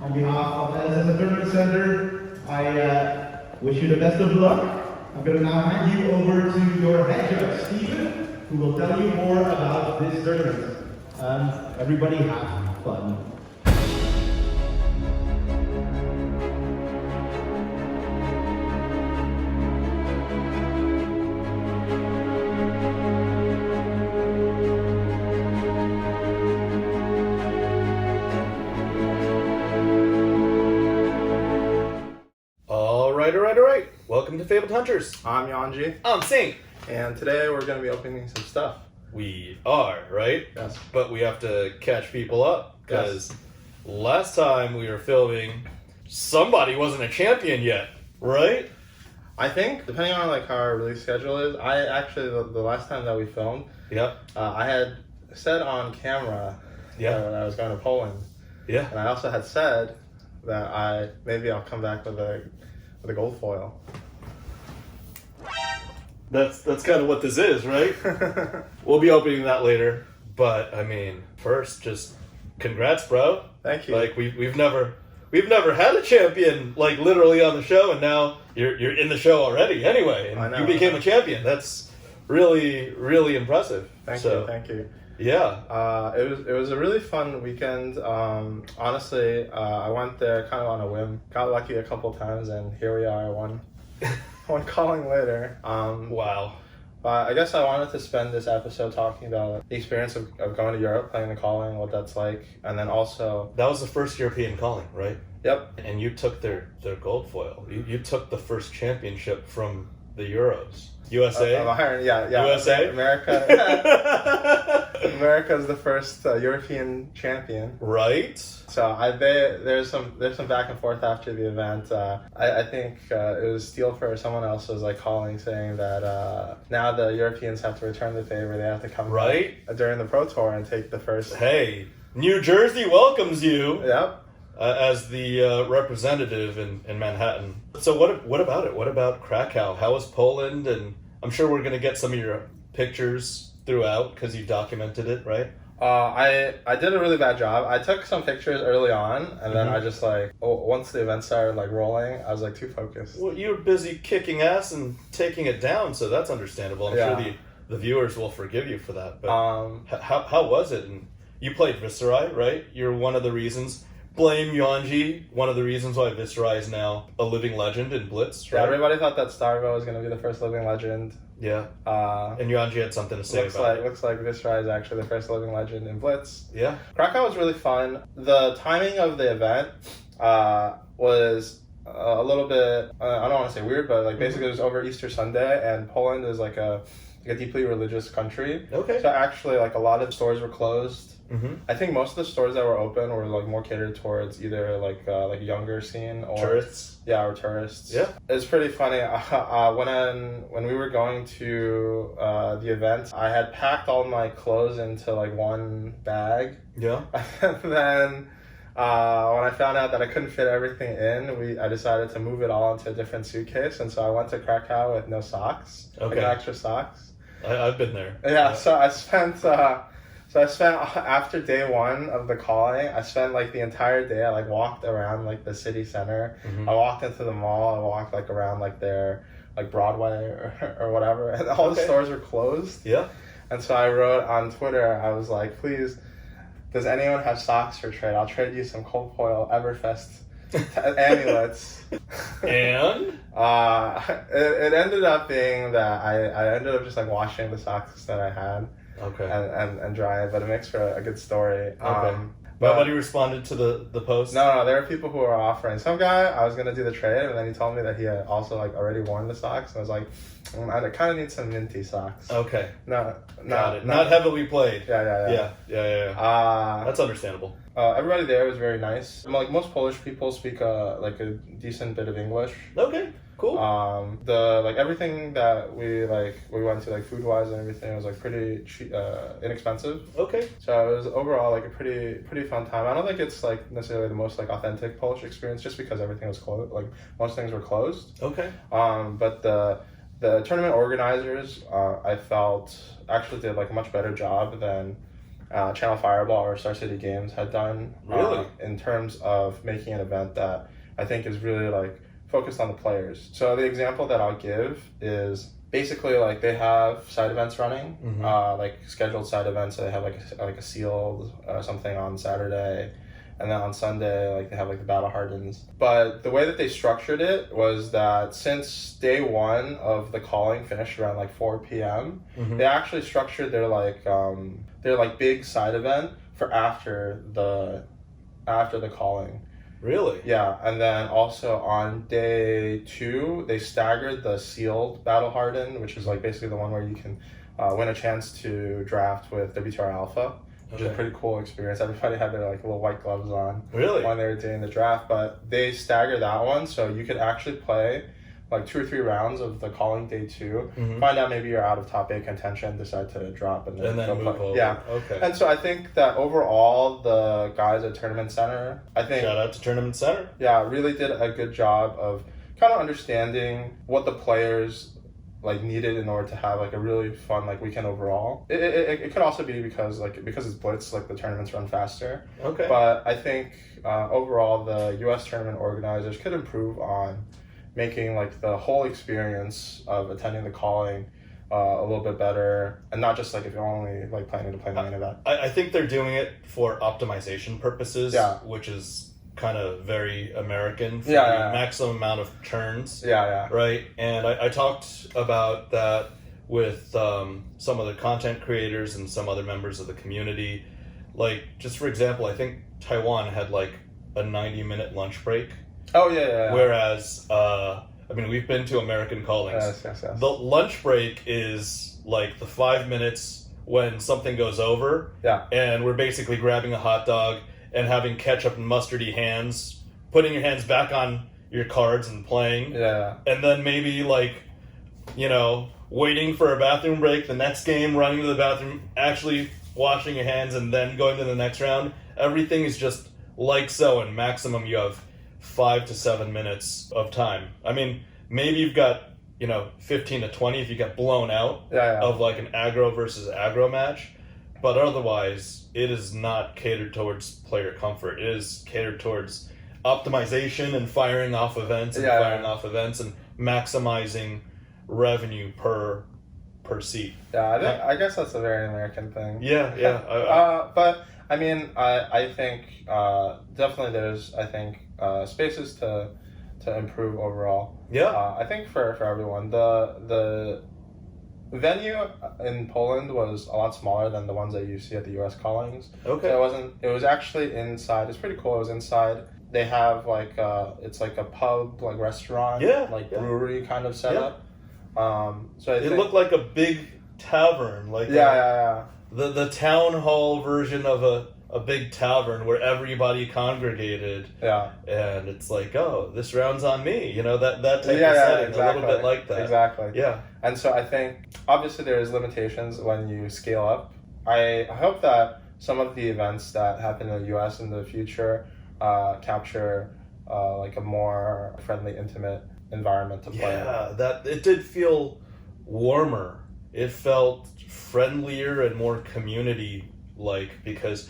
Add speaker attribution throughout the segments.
Speaker 1: On behalf of the Tournament Center, I wish you the best of luck. I'm going to now hand you over to your head judge, Stephen, who will tell you more about this tournament. Everybody have fun.
Speaker 2: All right. Welcome to FaBled Hunters.
Speaker 3: I'm Yuanji,
Speaker 2: I'm Saint.
Speaker 3: and today we're going to be opening some stuff.
Speaker 2: We are, right?
Speaker 3: Yes.
Speaker 2: But we have to catch people up, because last time we were filming, somebody wasn't a champion yet, right?
Speaker 3: I think, depending on like how our release schedule is, I actually, the last time that we filmed,
Speaker 2: Yep.
Speaker 3: I had said on camera that I was going to Poland.
Speaker 2: Yeah.
Speaker 3: And I also had said that maybe I'll come back with a gold foil.
Speaker 2: That's kind of what this is, right? We'll be opening that later. But I mean, first, just congrats, bro.
Speaker 3: Thank you.
Speaker 2: Like we've never had a champion like literally on the show, and now you're in the show already. Anyway, and
Speaker 3: I know,
Speaker 2: you became a champion. That's really impressive.
Speaker 3: Thank you.
Speaker 2: Yeah.
Speaker 3: It was a really fun weekend. Honestly, I went there kind of on a whim. Got lucky a couple times, and here we are. One calling later.
Speaker 2: Wow.
Speaker 3: But I guess I wanted to spend this episode talking about the experience of going to Europe, playing the calling, what that's like, and then also.
Speaker 2: That was the first European calling, right?
Speaker 3: Yep.
Speaker 2: And you took their gold foil. You took the first championship from the Euros. USA?
Speaker 3: Yeah.
Speaker 2: USA?
Speaker 3: America. America's the first European champion.
Speaker 2: Right?
Speaker 3: So there's some back and forth after the event. I think it was Steelfer or someone else was like calling saying that now the Europeans have to return the favor. They have to come
Speaker 2: right
Speaker 3: back during the Pro Tour and take the first.
Speaker 2: Hey, New Jersey welcomes you.
Speaker 3: Yep.
Speaker 2: As the representative in Manhattan. So what about it? What about Krakow? How was Poland? And I'm sure we're going to get some of your pictures throughout because you documented it, right?
Speaker 3: I did a really bad job. I took some pictures early on, and then I just once the event started rolling, I was too focused.
Speaker 2: Well, you were busy kicking ass and taking it down, so that's understandable. I'm sure the viewers will forgive you for that. But how was it? And you played Viserai, right? You're one of the reasons. Blame Yuanji, one of the reasons why Viserai is now a living legend in Blitz, right?
Speaker 3: Yeah, everybody thought that Starvo was going to be the first living legend.
Speaker 2: Yeah. And Yuanji had something to say about it.
Speaker 3: Looks like Viserai is actually the first living legend in Blitz.
Speaker 2: Yeah.
Speaker 3: Krakow was really fun. The timing of the event was a little bit, I don't want to say weird, but basically it was over Easter Sunday, and Poland is a deeply religious country.
Speaker 2: Okay.
Speaker 3: So actually a lot of stores were closed.
Speaker 2: Mm-hmm.
Speaker 3: I think most of the stores that were open were more catered towards either younger scene or
Speaker 2: tourists.
Speaker 3: Yeah, or tourists.
Speaker 2: Yeah,
Speaker 3: it's pretty funny. When we were going to the event, I had packed all my clothes into one bag.
Speaker 2: Yeah,
Speaker 3: and then when I found out that I couldn't fit everything in, I decided to move it all into a different suitcase, and so I went to Krakow with no socks.
Speaker 2: Okay,
Speaker 3: extra socks.
Speaker 2: I've been there.
Speaker 3: Yeah, so I spent. After day one of the calling, I spent the entire day. I walked around the city center.
Speaker 2: Mm-hmm.
Speaker 3: I walked into the mall. I walked around their Broadway or whatever, and all the stores were closed.
Speaker 2: Yeah. And
Speaker 3: so I wrote on Twitter. I was like, please, does anyone have socks for trade? I'll trade you some cold foil Everfest amulets.
Speaker 2: And
Speaker 3: it ended up being that I ended up just washing the socks that I had.
Speaker 2: Okay.
Speaker 3: And dry it, but it makes for a good story.
Speaker 2: Okay. Nobody responded to the post?
Speaker 3: No, there were people who were offering. Some guy, I was going to do the trade, and then he told me that he had also already worn the socks. And I was like, I kind of need some minty socks.
Speaker 2: Okay.
Speaker 3: Got
Speaker 2: it. Not heavily played.
Speaker 3: Yeah.
Speaker 2: That's understandable.
Speaker 3: Everybody there was very nice. Most Polish people speak a decent bit of English.
Speaker 2: Okay. Cool.
Speaker 3: Everything that we went to food wise and everything was pretty cheap, inexpensive.
Speaker 2: Okay.
Speaker 3: So it was overall a pretty fun time. I don't think it's necessarily the most authentic Polish experience just because everything was closed. Most things were closed.
Speaker 2: Okay.
Speaker 3: But the tournament organizers I felt actually did a much better job than Channel Fireball or Star City Games had done.
Speaker 2: Really?
Speaker 3: In terms of making an event that I think is really like focused on the players. So the example that I'll give is basically like they have side events running, like scheduled side events. So they have like a sealed something on Saturday, and then on Sunday like they have like the Battle Hardens. But the way that they structured it was that since day one of the calling finished around like 4 p.m., they actually structured their big side event for after the calling.
Speaker 2: Really?
Speaker 3: Yeah, and then also on day 2, they staggered the sealed Battle Harden, which is like basically the one where you can win a chance to draft with WTR Alpha, which is a pretty cool experience. Everybody had their like little white gloves on
Speaker 2: Really?
Speaker 3: when they were doing the draft, but they staggered that one so you could actually play like 2 or 3 rounds of the calling day 2, find out maybe you're out of top 8 contention, decide to drop, and then
Speaker 2: move over.
Speaker 3: Yeah.
Speaker 2: Okay.
Speaker 3: And so I think that overall the guys at Tournament Center, I think
Speaker 2: shout out to Tournament Center.
Speaker 3: Yeah, really did a good job of kind of understanding what the players like needed in order to have like a really fun like weekend overall. It could also be because it's blitz, like the tournaments run faster.
Speaker 2: Okay.
Speaker 3: But I think overall the U.S. tournament organizers could improve on making like the whole experience of attending the calling a little bit better, and not just like if you're only like planning to play the main event.
Speaker 2: I think they're doing it for optimization purposes, which is kind of very American for the maximum amount of turns. Right? And I talked about that with some of the content creators and some other members of the community. Like, just for example, I think Taiwan had like a 90-minute lunch break.
Speaker 3: Oh, yeah.
Speaker 2: Whereas, I mean, we've been to American callings.
Speaker 3: Yes.
Speaker 2: The lunch break is like the 5 minutes when something goes over.
Speaker 3: Yeah.
Speaker 2: And we're basically grabbing a hot dog and having ketchup and mustardy hands, putting your hands back on your cards and playing.
Speaker 3: Yeah.
Speaker 2: And then maybe like, waiting for a bathroom break, the next game, running to the bathroom, actually washing your hands, and then going to the next round. Everything is just like so, and maximum you have 5 to 7 minutes of time. I mean, maybe you've got 15 to 20 if you get blown out of like an aggro versus aggro match, but otherwise it is not catered towards player comfort. It is catered towards optimization and firing off events and and maximizing revenue per seat.
Speaker 3: Yeah, I guess that's a very American thing.
Speaker 2: But
Speaker 3: I mean, I think definitely there's spaces to improve overall. I think for everyone, the venue in Poland was a lot smaller than the ones that you see at the U.S. callings.
Speaker 2: Okay.
Speaker 3: So it was actually inside. It's pretty cool. It was inside. They have like it's like a pub, like restaurant, brewery kind of setup. So it
Speaker 2: looked like a big tavern, like the town hall version of a big tavern where everybody congregated.
Speaker 3: Yeah.
Speaker 2: And it's like, oh, this round's on me. That type of setting, exactly. A little bit like that.
Speaker 3: Exactly.
Speaker 2: Yeah.
Speaker 3: And so I think obviously there's limitations when you scale up. I hope that some of the events that happen in the US in the future capture like a more friendly, intimate environment to play in.
Speaker 2: Yeah, that it did feel warmer. It felt friendlier and more community-like, because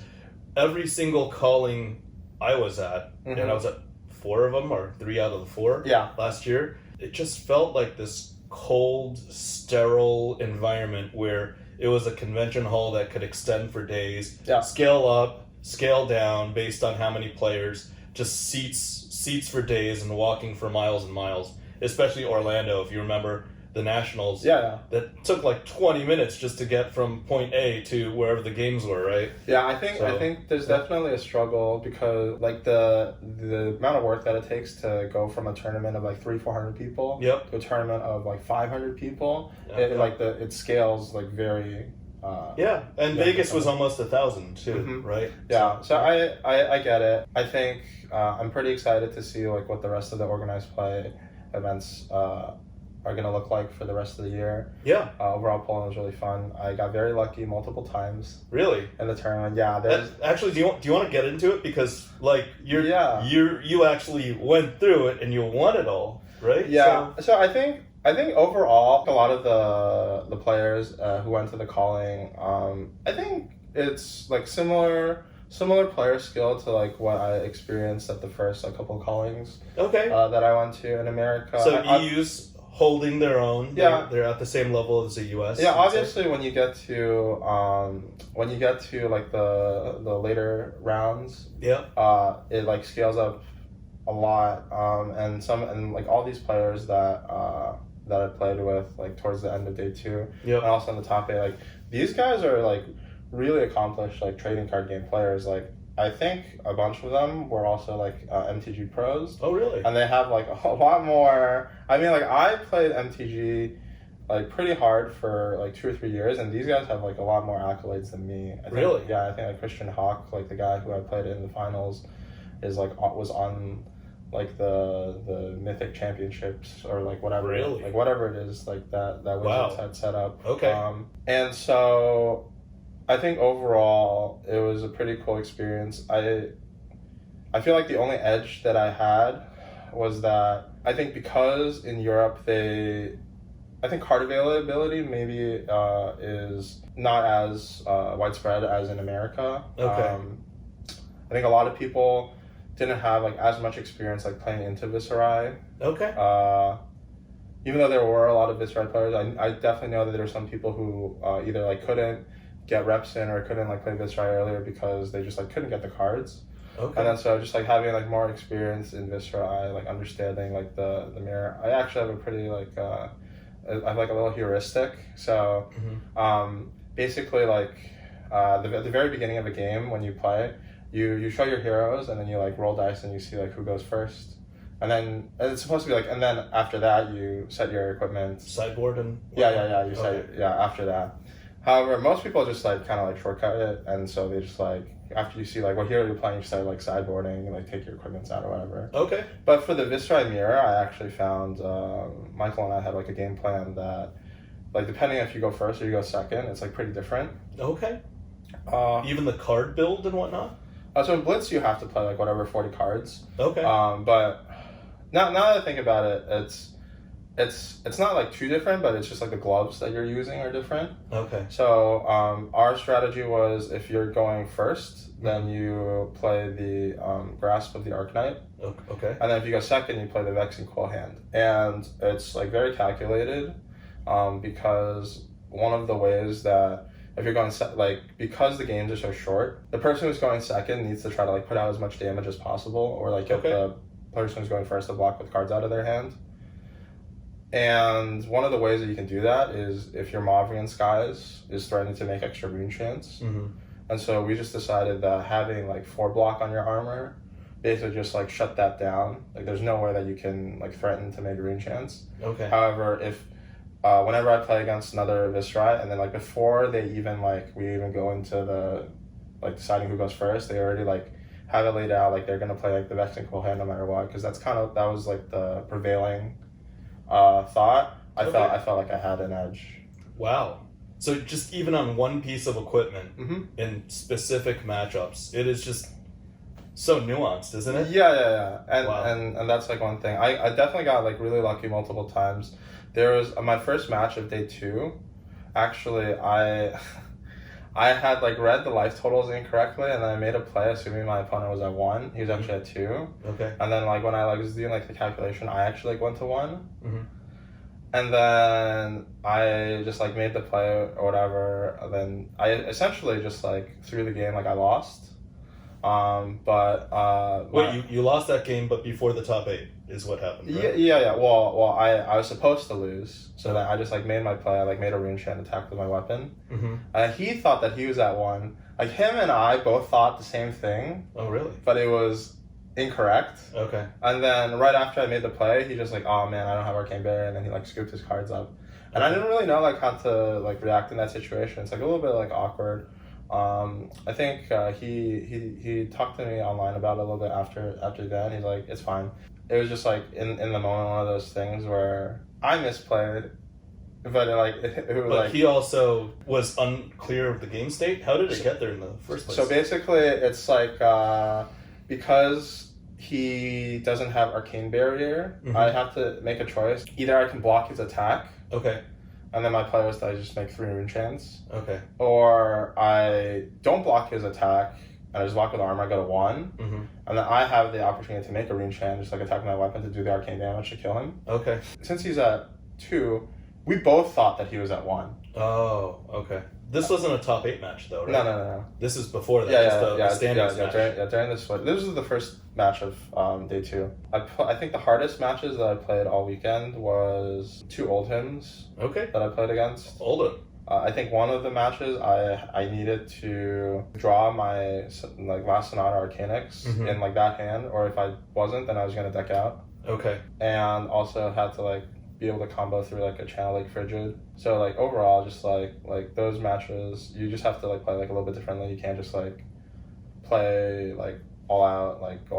Speaker 2: every single calling I was at, and I was at 4 of them, or 3 out of the 4 last year, it just felt like this cold, sterile environment where it was a convention hall that could extend for days, scale up, scale down based on how many players, just seats for days and walking for miles and miles. Especially Orlando, if you remember the Nationals. That took like 20 minutes just to get from point A to wherever the games were, right?
Speaker 3: Yeah, I think there's definitely a struggle, because like the amount of work that it takes to go from a tournament of like 300-400 people to a tournament of like 500 people. It scales like very.
Speaker 2: And Vegas was almost 1,000 too, right?
Speaker 3: Yeah, so I get it. I think I'm pretty excited to see like what the rest of the organized play events are going to look like for the rest of the year. Overall, Poland was really fun. I got very lucky multiple times.
Speaker 2: Really?
Speaker 3: In the tournament, there's...
Speaker 2: Actually, do you want to get into it, because like you actually went through it and you won it all, right?
Speaker 3: Yeah. So I think overall, a lot of the players who went to the calling, I think it's like similar player skill to like what I experienced at the first like couple of callings that I went to in America.
Speaker 2: So EU's holding their own.
Speaker 3: Yeah,
Speaker 2: they're at the same level as the US.
Speaker 3: Yeah, obviously when you get to like the later rounds, it like scales up a lot. And like all these players that I played with like towards the end of day 2, and also in the top 8, like these guys are like really accomplished like trading card game players. Like I think a bunch of them were also like MTG pros.
Speaker 2: Oh really?
Speaker 3: And they have like a lot more. I mean, like I played MTG like pretty hard for like 2 or 3 years, and these guys have like a lot more accolades than me. I think,
Speaker 2: really?
Speaker 3: Yeah, I think like Christian Hawk, like the guy who I played in the finals, is like was on like the Mythic Championships or like whatever.
Speaker 2: Really?
Speaker 3: Like whatever it is like that Wizards had set up.
Speaker 2: Okay.
Speaker 3: And so I think overall it was a pretty cool experience. I feel like the only edge that I had was that I think because in Europe I think card availability maybe is not as widespread as in America.
Speaker 2: Okay.
Speaker 3: I think a lot of people didn't have like as much experience like playing into Viserai.
Speaker 2: Okay.
Speaker 3: Even though there were a lot of Viserai players, I definitely know that there were some people who either like couldn't get reps in or couldn't like play Viserai earlier because they just like couldn't get the cards.
Speaker 2: Okay.
Speaker 3: And then so just like having like more experience in Viserai, like understanding like the mirror. I actually have a pretty like I have like a little heuristic. So basically like at the very beginning of a game when you play, you show your heroes and then you like roll dice and you see like who goes first. And then it's supposed to be like, and then after that you set your equipment.
Speaker 2: Sideboard and
Speaker 3: yeah. You set after that. However, most people just like kind of like shortcut it, and so they just like after you see like what hero you're playing, you start like sideboarding and like take your equipment out or whatever.
Speaker 2: Okay.
Speaker 3: But for the Viserai mirror, I actually found Michael and I had like a game plan that like depending if you go first or you go second, it's like pretty different.
Speaker 2: Okay. Even the card build and whatnot.
Speaker 3: So in Blitz you have to play like whatever 40 cards.
Speaker 2: Okay.
Speaker 3: But now that I think about it, it's not like too different, but it's just like the gloves that you're using are different.
Speaker 2: Okay.
Speaker 3: So our strategy was if you're going first, then you play the Grasp of the Arcanite.
Speaker 2: Okay.
Speaker 3: And then if you go second, you play the Vexing Cool Hand. And it's like very calculated because one of the ways that if you're going because the games are so short, the person who's going second needs to try to like put out as much damage as possible, or like get the person who's going first to block with cards out of their hand. And one of the ways that you can do that is if your Mauvrian Skies is threatening to make extra rune chance. And so we just decided that having like 4 block on your armor basically just like shut that down. Like there's no way that you can like threaten to make rune chance.
Speaker 2: Okay.
Speaker 3: However, if whenever I play against another Viserai, and then like before we even go into the like deciding who goes first, they already like have it laid out like they're gonna play like the Vexing Cool Hand no matter what, because that was like the prevailing thought. I felt like I had an edge.
Speaker 2: Wow. So just even on one piece of equipment in specific matchups, it is just so nuanced, isn't it?
Speaker 3: Yeah. And that's like one thing. I definitely got like really lucky multiple times. There was my first match of day 2. Actually, I had like read the life totals incorrectly, and then I made a play assuming my opponent was at 1. He was actually at 2.
Speaker 2: Okay.
Speaker 3: And then like when I like was doing like the calculation, I actually like went to 1. And then I just like made the play or whatever. And then I essentially just like threw the game like I lost.
Speaker 2: Wait, you lost that game, but before the top 8 is what happened, right?
Speaker 3: Yeah. Well, I was supposed to lose, so then I just like made my play. I like made a rune chant attack with my weapon. He thought that he was at 1. Like him and I both thought the same thing.
Speaker 2: Oh, really?
Speaker 3: But it was incorrect.
Speaker 2: Okay.
Speaker 3: And then right after I made the play, he just like, oh man, I don't have Arcane Barrier, and then he like scooped his cards up. And I didn't really know like how to like react in that situation. It's like a little bit like awkward. I think he talked to me online about it a little bit after that. He's like, it's fine. It was just like in the moment one of those things where I misplayed, but it was
Speaker 2: like he also was unclear of the game state. How did it get there in the first place?
Speaker 3: So basically, it's like because he doesn't have Arcane Barrier, I have to make a choice. Either I can block his attack.
Speaker 2: Okay.
Speaker 3: and then my play was that I just make 3 rune chants.
Speaker 2: Okay.
Speaker 3: Or I don't block his attack, and I just block with armor, I go to 1.
Speaker 2: Mm-hmm.
Speaker 3: And then I have the opportunity to make a rune chant, just like attack my weapon to do the arcane damage to kill him.
Speaker 2: Okay.
Speaker 3: Since he's at 2, we both thought that he was at 1.
Speaker 2: Oh, okay. This wasn't a top 8 match though, right?
Speaker 3: No.
Speaker 2: This is before that. The standings match.
Speaker 3: During this fight. This was the first match of day 2. I think the hardest matches that I played all weekend was 2 Oldhams.
Speaker 2: Okay.
Speaker 3: That I played against.
Speaker 2: Oldham.
Speaker 3: I think one of the matches I needed to draw my like last Sonata Arcanix in like that hand, or if I wasn't, then I was gonna deck out.
Speaker 2: Okay.
Speaker 3: And also had to like be able to combo through like a Channel Lake Frigid. So like overall, just like those matches, you just have to like play like a little bit differently. You can't just like play like all out, like try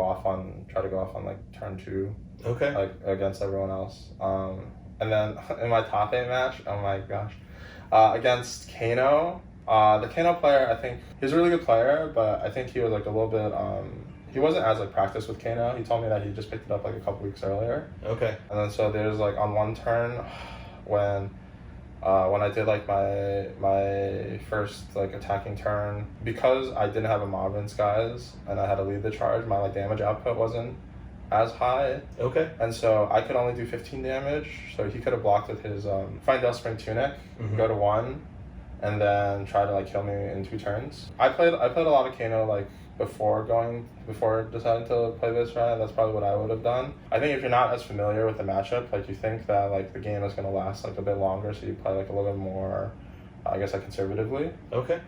Speaker 3: to go off on like turn 2.
Speaker 2: Okay.
Speaker 3: Like against everyone else. And then in my top 8 match, oh my gosh, against Kano. The Kano player, I think he's a really good player, but I think he was like a little bit he wasn't as like practiced with Kano. He told me that he just picked it up like a couple weeks earlier.
Speaker 2: Okay. And
Speaker 3: then so there's like on one turn when I did like my first like attacking turn, because I didn't have a mob in skies and I had to lead the charge, my like damage output wasn't as high.
Speaker 2: Okay.
Speaker 3: And so I could only do 15 damage, so he could have blocked with his Findel Spring Tunic, go to 1, and then try to like kill me in 2 turns. I played a lot of Kano like before deciding to play this round. That's probably what I would have done. I think if you're not as familiar with the matchup, like you think that like the game is gonna last like a bit longer, so you play like a little bit more, I guess like conservatively.
Speaker 2: Okay.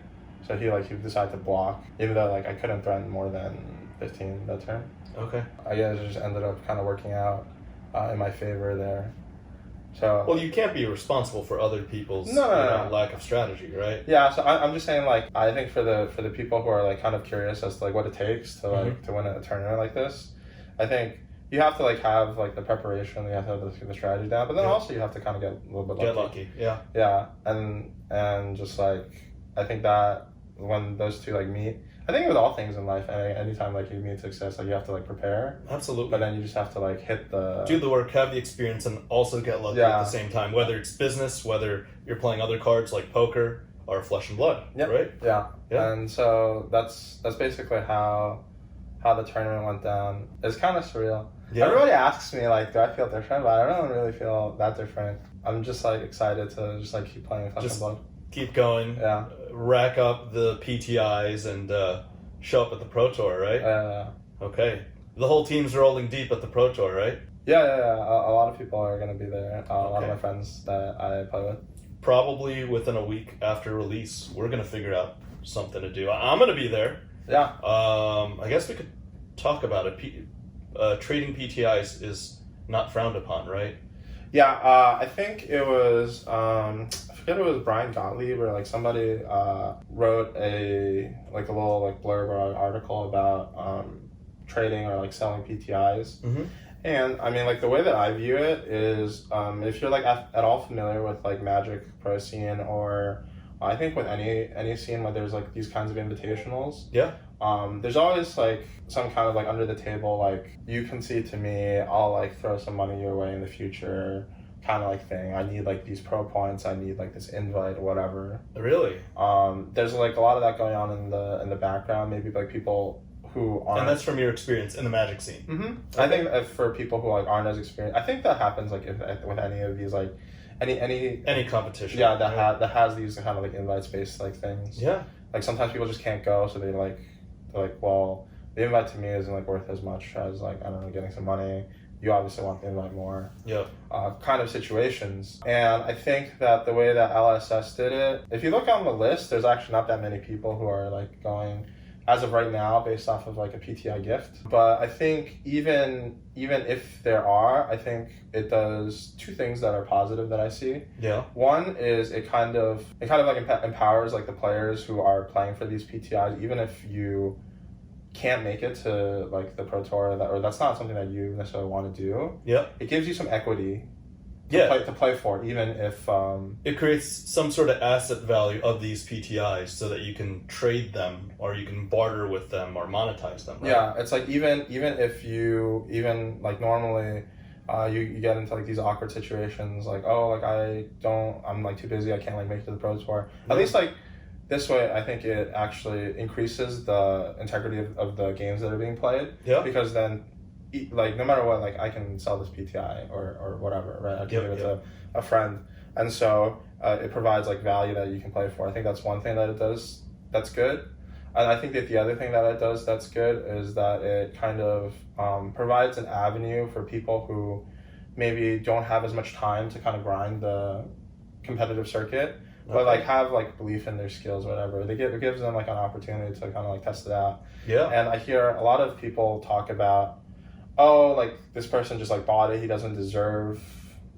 Speaker 3: So he decided to block, even though like I couldn't threaten more than 15 that turn.
Speaker 2: Okay.
Speaker 3: I guess it just ended up kind of working out in my favor there. So.
Speaker 2: Well, you can't be responsible for other people's
Speaker 3: no.
Speaker 2: lack of strategy, right?
Speaker 3: Yeah. So I'm just saying, like, I think for the people who are like kind of curious as to like what it takes to like to win a tournament like this, I think you have to like have like the preparation, you have to have the strategy down, but then also you have to kind of get a little bit lucky.
Speaker 2: Get lucky. Yeah.
Speaker 3: Yeah, and just like I think that when those two like meet. I think with all things in life, anytime like you meet success, like you have to like prepare.
Speaker 2: Absolutely.
Speaker 3: But then you just have to like
Speaker 2: do the work, have the experience, and also get lucky at the same time. Whether it's business, whether you're playing other cards like poker or flesh and blood, right?
Speaker 3: Yeah. And so that's basically how the tournament went down. It's kind of surreal. Yeah. Everybody asks me like, do I feel different? But I don't really feel that different. I'm just like excited to just like keep playing flesh and blood.
Speaker 2: Keep going.
Speaker 3: Yeah.
Speaker 2: Rack up the PTIs and show up at the Pro Tour, right? Okay. The whole team's rolling deep at the Pro Tour, right?
Speaker 3: Yeah. A lot of people are going to be there. A lot of my friends that I play with.
Speaker 2: Probably within a week after release, we're going to figure out something to do. I'm going to be there.
Speaker 3: Yeah.
Speaker 2: I guess we could talk about it. Trading PTIs is not frowned upon, right?
Speaker 3: Yeah, I think it was, I forget it was Brian Gottlieb or like somebody wrote a little like blurb or article about trading or like selling PTIs. Mm-hmm. And I mean, like the way that I view it is if you're like at all familiar with like Magic Pro scene, or I think with any scene where there's like these kinds of invitationals.
Speaker 2: Yeah.
Speaker 3: There's always like some kind of like under the table, like you concede to me, I'll like throw some money your way in the future kind of like thing. I need like these pro points, I need like this invite or whatever.
Speaker 2: Really?
Speaker 3: There's like a lot of that going on in the background, maybe like people who aren't.
Speaker 2: And that's from your experience in the Magic scene.
Speaker 3: Mm-hmm. I think if for people who like aren't as experienced, I think that happens like with any of these like any competition. Yeah, that has these kind of like invite based like things.
Speaker 2: Yeah.
Speaker 3: Like sometimes people just can't go, so they're like, well, the invite to me isn't like worth as much as like, I don't know, getting some money. You obviously want the invite more.
Speaker 2: Yeah.
Speaker 3: Kind of situations. And I think that the way that LSS did it, if you look on the list, there's actually not that many people who are like going as of right now based off of like a PTI gift. But I think even if there are, I think it does two things that are positive that I see.
Speaker 2: Yeah.
Speaker 3: One is it kind of like empowers like the players who are playing for these PTIs, even if you can't make it to like the Pro Tour, or that's not something that you necessarily want to do.
Speaker 2: Yeah.
Speaker 3: It gives you some equity.
Speaker 2: To
Speaker 3: play for, even if
Speaker 2: it creates some sort of asset value of these PTIs, so that you can trade them or you can barter with them or monetize them. Right?
Speaker 3: Yeah, it's like even if you like normally you get into like these awkward situations, like, oh, like I'm like too busy, I can't like make it to the Pro Tour. At least like this way, I think it actually increases the integrity of the games that are being played.
Speaker 2: Yeah.
Speaker 3: Because then, like, no matter what, like, I can sell this PTI or whatever, right? I can give it to a friend. And so it provides, like, value that you can play for. I think that's one thing that it does that's good. And I think that the other thing that it does that's good is that it kind of provides an avenue for people who maybe don't have as much time to kind of grind the competitive circuit, but like have like belief in their skills, whatever. It gives them like an opportunity to kind of like test it out.
Speaker 2: Yeah.
Speaker 3: And I hear a lot of people talk about, oh, like this person just like bought it, he doesn't deserve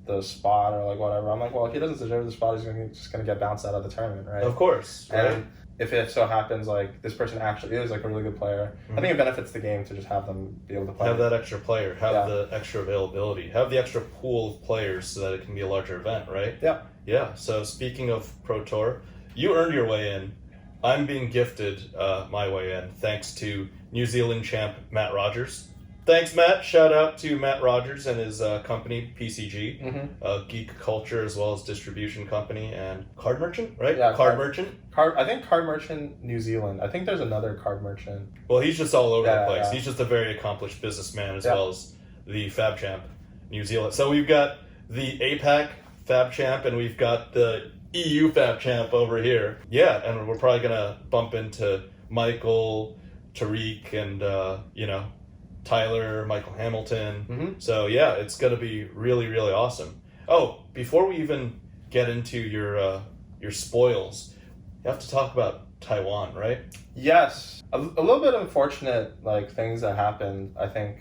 Speaker 3: the spot or like whatever. I'm like, well, if he doesn't deserve the spot, he's just gonna get bounced out of the tournament, right?
Speaker 2: Of course. Right?
Speaker 3: And if it so happens like this person actually is like a really good player, I think it benefits the game to just have them be able to play.
Speaker 2: Have that extra player, have the extra availability, have the extra pool of players so that it can be a larger event, right?
Speaker 3: Yeah.
Speaker 2: Yeah. So speaking of Pro Tour, you earned your way in. I'm being gifted my way in thanks to New Zealand champ Matt Rogers. Thanks, Matt. Shout out to Matt Rogers and his company, PCG, geek culture as well as distribution company and card merchant, right?
Speaker 3: Yeah,
Speaker 2: card merchant.
Speaker 3: I think Card Merchant New Zealand. I think there's another Card Merchant.
Speaker 2: Well, he's just all over the place.
Speaker 3: Yeah.
Speaker 2: He's just a very accomplished businessman as well as the Fab Champ New Zealand. So we've got the APAC Fab Champ and we've got the EU Fab Champ over here. Yeah, and we're probably going to bump into Michael, Tariq, and, Tyler, Michael Hamilton. So yeah, it's going to be really, really awesome. Oh, before we even get into your spoils, you have to talk about Taiwan, right?
Speaker 3: Yes, a little bit unfortunate like things that happened. I think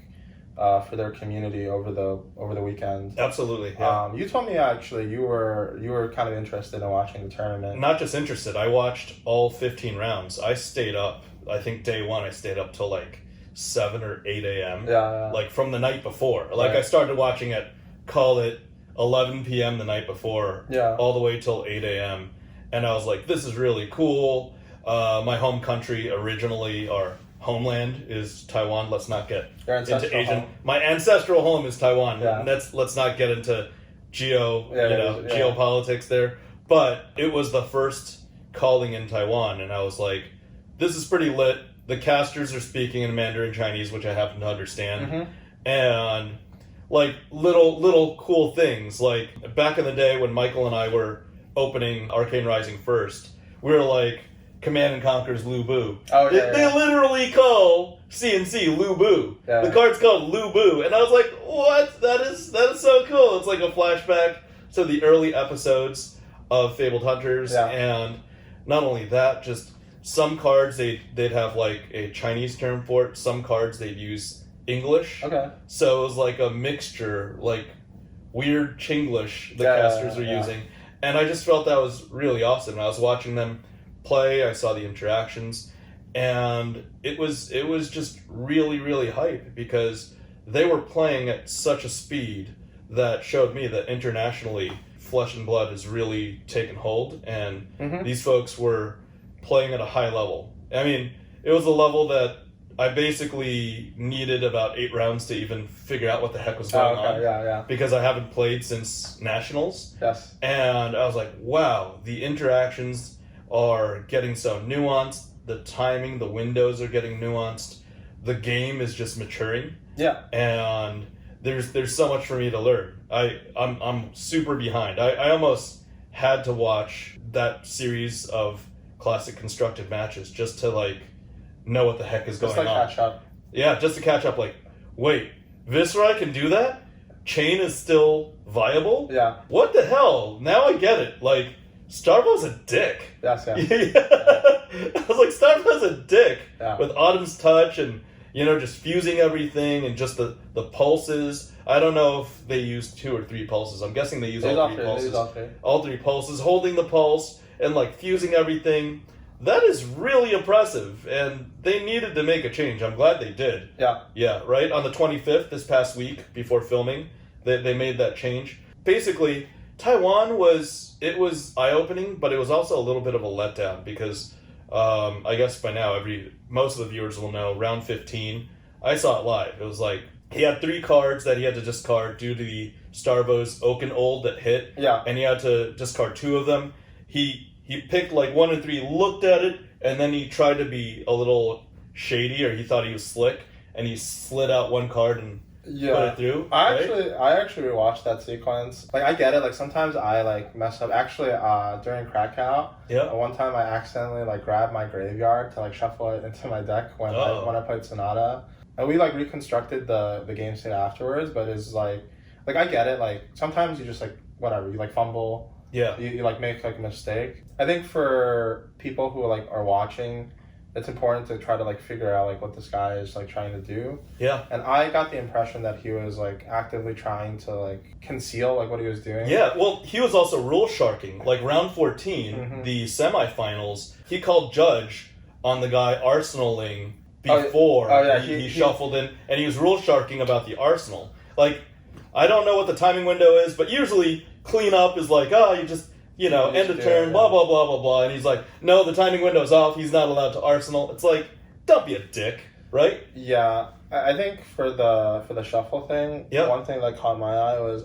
Speaker 3: for their community over the weekend.
Speaker 2: Absolutely. Yeah.
Speaker 3: You told me actually you were kind of interested in watching the tournament.
Speaker 2: Not just interested. I watched all 15 rounds. I stayed up. I think day one I stayed up till like 7 or 8 a.m.
Speaker 3: Yeah.
Speaker 2: Like from the night before. Like I started watching at, call it 11 p.m. the night before.
Speaker 3: Yeah.
Speaker 2: All the way till 8 a.m. And I was like, this is really cool. My home country originally, or homeland, is Taiwan. Let's not get into Asian.
Speaker 3: Home.
Speaker 2: My ancestral home is Taiwan.
Speaker 3: Yeah.
Speaker 2: Let's not get into geopolitics there. But it was the first calling in Taiwan, and I was like, this is pretty lit. The casters are speaking in Mandarin Chinese, which I happen to understand. And like little cool things. Like back in the day when Michael and I were opening Arcane Rising first, we were like, Command and Conquer's Lu Bu.
Speaker 3: Oh,
Speaker 2: They literally call CNC Lu Bu.
Speaker 3: Yeah.
Speaker 2: The card's called Lu Bu. And I was like, what? That is so cool. It's like a flashback to the early episodes of FaBled Hunters.
Speaker 3: Yeah.
Speaker 2: And not only that, just some cards they'd have like a Chinese term for it. Some cards they'd use English.
Speaker 3: Okay.
Speaker 2: So it was like a mixture, like weird Chinglish the casters were using. And I just felt that was really awesome. I was watching them play, I saw the interactions, and it was just really, really hype because they were playing at such a speed that showed me that internationally Flesh and Blood has really taken hold, and these folks were playing at a high level. I mean, it was a level that I basically needed about 8 rounds to even figure out what the heck was going on. Because I haven't played since Nationals.
Speaker 3: Yes.
Speaker 2: And I was like, wow, the interactions are getting so nuanced, the timing, the windows are getting nuanced, the game is just maturing.
Speaker 3: Yeah.
Speaker 2: And there's so much for me to learn. I'm super behind. I almost had to watch that series of classic constructed matches just to like know what the heck is going on.
Speaker 3: Catch up.
Speaker 2: Yeah, just to catch up. Like, wait, Viserai can do that? Chain is still viable?
Speaker 3: Yeah.
Speaker 2: What the hell? Now I get it. Like, Starbo's a dick.
Speaker 3: Yes, yeah.
Speaker 2: I was like, Starbo's a dick.
Speaker 3: Yeah.
Speaker 2: With Autumn's touch and, just fusing everything and just the pulses. I don't know if they use 2 or 3 pulses. I'm guessing they use all 3 pulses. All 3 pulses, holding the pulse and like fusing everything. That is really impressive, and they needed to make a change. I'm glad they did.
Speaker 3: Yeah.
Speaker 2: Yeah, right? On the 25th, this past week, before filming, they made that change. Basically, Taiwan was eye-opening, but it was also a little bit of a letdown because I guess by now most of the viewers will know, round 15, I saw it live. It was like he had 3 cards that he had to discard due to the Starvo's Oaken Old that hit.
Speaker 3: Yeah.
Speaker 2: And he had to discard 2 of them. He picked like 1 and 3, looked at it, and then he tried to be a little shady, or he thought he was slick, and he slid out 1 card and put it through.
Speaker 3: I actually rewatched that sequence. Like, I get it. Like, sometimes I like mess up. Actually, during Krakow, one time I accidentally like grabbed my graveyard to like shuffle it into my deck when I played Sonata, and we like reconstructed the game state afterwards. But it's like I get it. Like, sometimes you just like whatever, you like fumble.
Speaker 2: Yeah.
Speaker 3: You like make like a mistake. I think for people who like are watching, it's important to try to like figure out like what this guy is like trying to do.
Speaker 2: Yeah.
Speaker 3: And I got the impression that he was like actively trying to like conceal like what he was doing.
Speaker 2: Yeah, well, he was also rule sharking. Like round 14, the semifinals, he called judge on the guy arsenaling before he shuffled in, and he was rule sharking about the arsenal. Like, I don't know what the timing window is, but usually cleanup is like, oh, you just, you know, end of turn, blah, blah, blah, blah, blah. And he's like, no, the timing window's off. He's not allowed to arsenal. It's like, don't be a dick, right?
Speaker 3: Yeah. I think for the shuffle thing, one thing that caught my eye was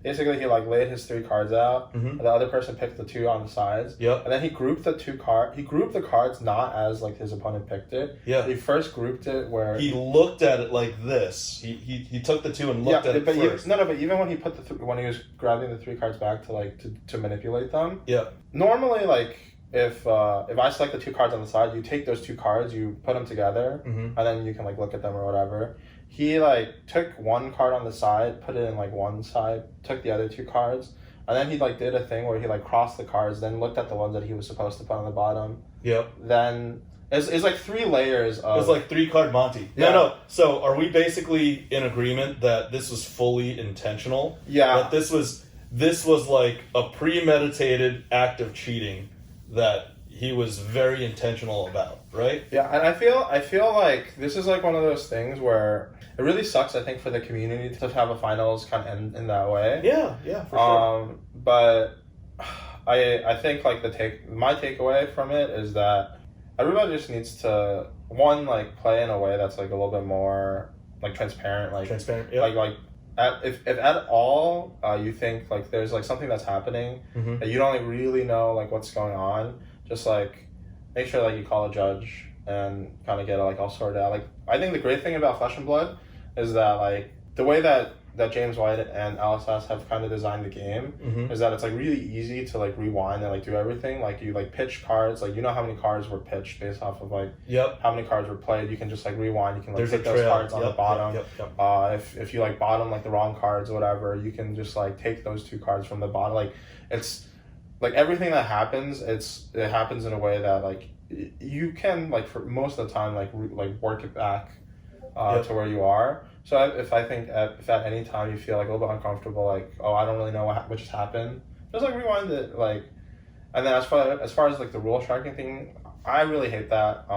Speaker 3: basically he like laid his 3 cards out, and the other person picked the 2 on the sides.
Speaker 2: Yep.
Speaker 3: And then he grouped the cards not as like his opponent picked it.
Speaker 2: Yeah.
Speaker 3: He first grouped it where
Speaker 2: he looked at it like this. He took the 2 and looked at it first.
Speaker 3: But even when he put when he was grabbing the 3 cards back to like to manipulate them.
Speaker 2: Yeah.
Speaker 3: Normally, like if I select the 2 cards on the side, you take those 2 cards, you put them together, and then you can like look at them or whatever. He like took 1 card on the side, put it in like one side, took the other 2 cards, and then he like did a thing where he like crossed the cards, then looked at the ones that he was supposed to put on the bottom.
Speaker 2: Yep.
Speaker 3: Then it's like 3 layers of...
Speaker 2: It's like 3-card Monty.
Speaker 3: Yeah.
Speaker 2: No. So are we basically in agreement that this was fully intentional?
Speaker 3: Yeah.
Speaker 2: That this was like a premeditated act of cheating that he was very intentional about, right?
Speaker 3: Yeah, and I feel like this is like one of those things where it really sucks, I think, for the community to have a finals kind of end in that way.
Speaker 2: Yeah, for sure.
Speaker 3: But I think like my takeaway from it is that everybody just needs to like play in a way that's like a little bit more like transparent,
Speaker 2: yeah.
Speaker 3: If at all you think like there's like something that's happening that you don't like really know like what's going on, just like make sure like you call a judge and kind of get it like all sorted out. Like, I think the great thing about Flesh and Blood is that like the way that James White and LSS have kind of designed the game is that it's like really easy to like rewind and like do everything. Like, you like pitch cards, like you know how many cards were pitched based off of like how many cards were played. You can just like rewind. You can like take those cards on the bottom. If you like bottom like the wrong cards or whatever, you can just like take those 2 cards from the bottom. Like, it's like everything that happens, it happens in a way that like you can like for most of the time like work it back to where you are. So if at any time you feel like a little bit uncomfortable, like, oh, I don't really know what just happened, just like rewind it, like. And then as far as like the rule striking thing, I really hate that.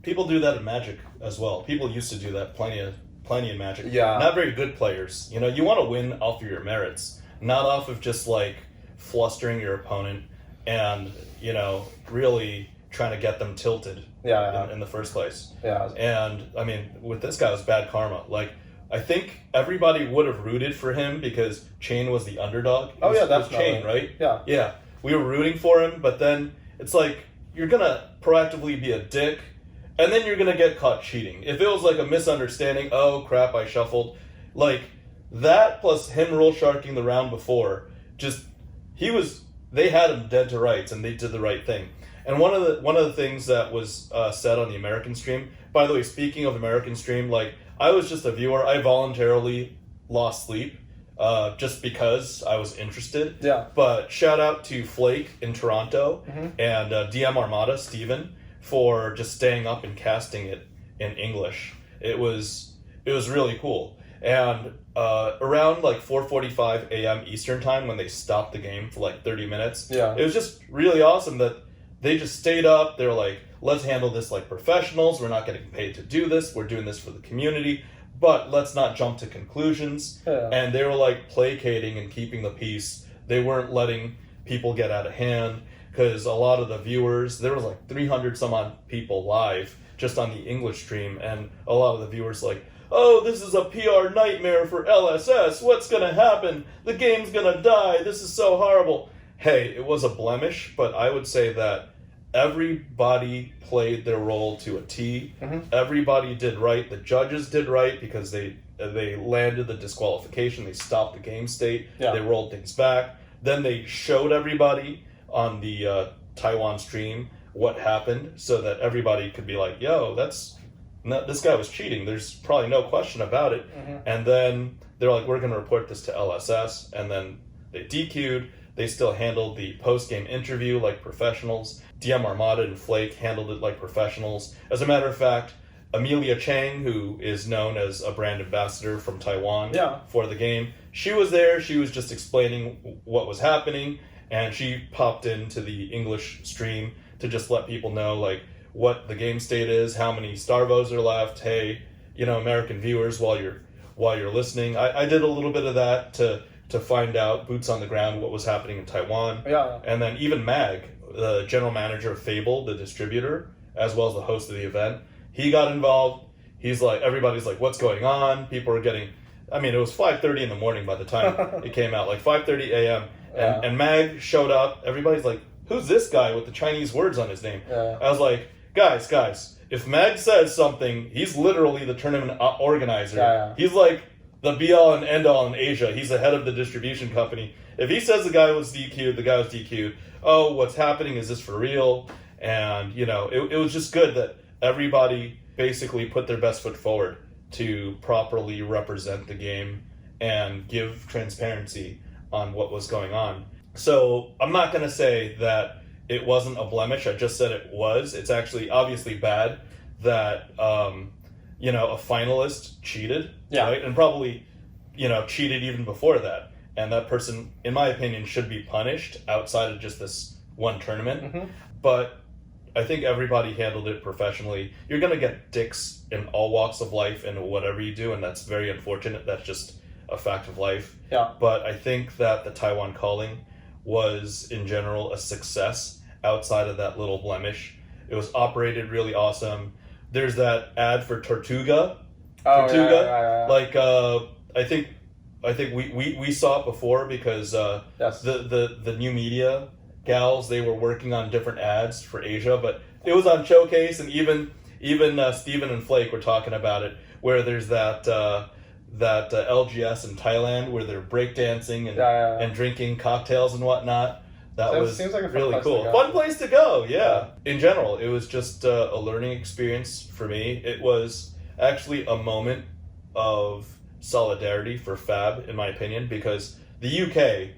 Speaker 2: People do that in Magic as well. People used to do that plenty in Magic.
Speaker 3: Yeah.
Speaker 2: Not very good players. You know, you want to win off of your merits, not off of just like flustering your opponent and, you know, really trying to get them tilted in the first place.
Speaker 3: Yeah.
Speaker 2: And I mean, with this guy, it was bad karma. Like, I think everybody would have rooted for him because Chain was the underdog.
Speaker 3: That's
Speaker 2: Chain, right?
Speaker 3: Yeah.
Speaker 2: Yeah. We were rooting for him, but then it's like you're gonna proactively be a dick, and then you're gonna get caught cheating. If it was like a misunderstanding, oh crap, I shuffled, like that plus him rule sharking the round before, they had him dead to rights, and they did the right thing. And one of the things that was said on the American stream, by the way, speaking of American stream, like I was just a viewer, I voluntarily lost sleep just because I was interested.
Speaker 3: Yeah.
Speaker 2: But shout out to Flake in Toronto and DM Armada, Steven, for just staying up and casting it in English. It was really cool. And around like 4:45 a.m. Eastern time, when they stopped the game for like 30 minutes, it was just really awesome that they just stayed up. They were like, let's handle this like professionals. We're not getting paid to do this. We're doing this for the community, but let's not jump to conclusions. Yeah. And they were like placating and keeping the peace. They weren't letting people get out of hand, because a lot of the viewers, there was like 300 some odd people live just on the English stream, and a lot of the viewers like, oh, this is a PR nightmare for LSS. What's going to happen? The game's going to die. This is so horrible. Hey, it was a blemish, but I would say that everybody played their role to a T. Everybody did right. The judges did right because they landed the disqualification. They stopped the game state. They rolled things back. Then they showed everybody on the Taiwan stream what happened so that everybody could be like, yo, this guy was cheating. There's probably no question about it. And then they're like, we're going to report this to LSS. And then they DQ'd. They still handled the post-game interview like professionals. DM Armada and Flake handled it like professionals. As a matter of fact, Amelia Chang, who is known as a brand ambassador from Taiwan for the game, she was there. She was just explaining what was happening, and she popped into the English stream to just let people know like what the game state is, how many Starvos are left. Hey, American viewers, while you're listening, I did a little bit of that to find out boots on the ground what was happening in Taiwan. And then even Mag, the general manager of FaBled, the distributor, as well as the host of the event, he got involved. He's like, everybody's like, what's going on? People are getting, it was 5:30 in the morning by the time it came out, like 5:30 a.m. And Mag showed up. Everybody's like, who's this guy with the Chinese words on his name? I was like, guys, if Mag says something, he's literally the tournament organizer. He's like the be-all and end-all in Asia. He's the head of the distribution company. If he says the guy was DQ'd, the guy was DQ'd. Oh, what's happening? Is this for real? And, it was just good that everybody basically put their best foot forward to properly represent the game and give transparency on what was going on. So I'm not going to say that it wasn't a blemish. I just said it was. It's actually obviously bad that a finalist cheated, right? And probably, cheated even before that. And that person, in my opinion, should be punished outside of just this one tournament. But I think everybody handled it professionally. You're going to get dicks in all walks of life and whatever you do, and that's very unfortunate. That's just a fact of life. But I think that the Taiwan Calling was, in general, a success outside of that little blemish. It was operated really awesome. There's that ad for Tortuga. Like I think we saw it before because the new media gals, they were working on different ads for Asia, but it was on Showcase, and even Steven and Flake were talking about it, where there's that LGS in Thailand where they're breakdancing and drinking cocktails and whatnot. That seems like a really cool. Fun place to go, yeah. In general, it was just a learning experience for me. It was actually a moment of solidarity for Fab, in my opinion, because the UK,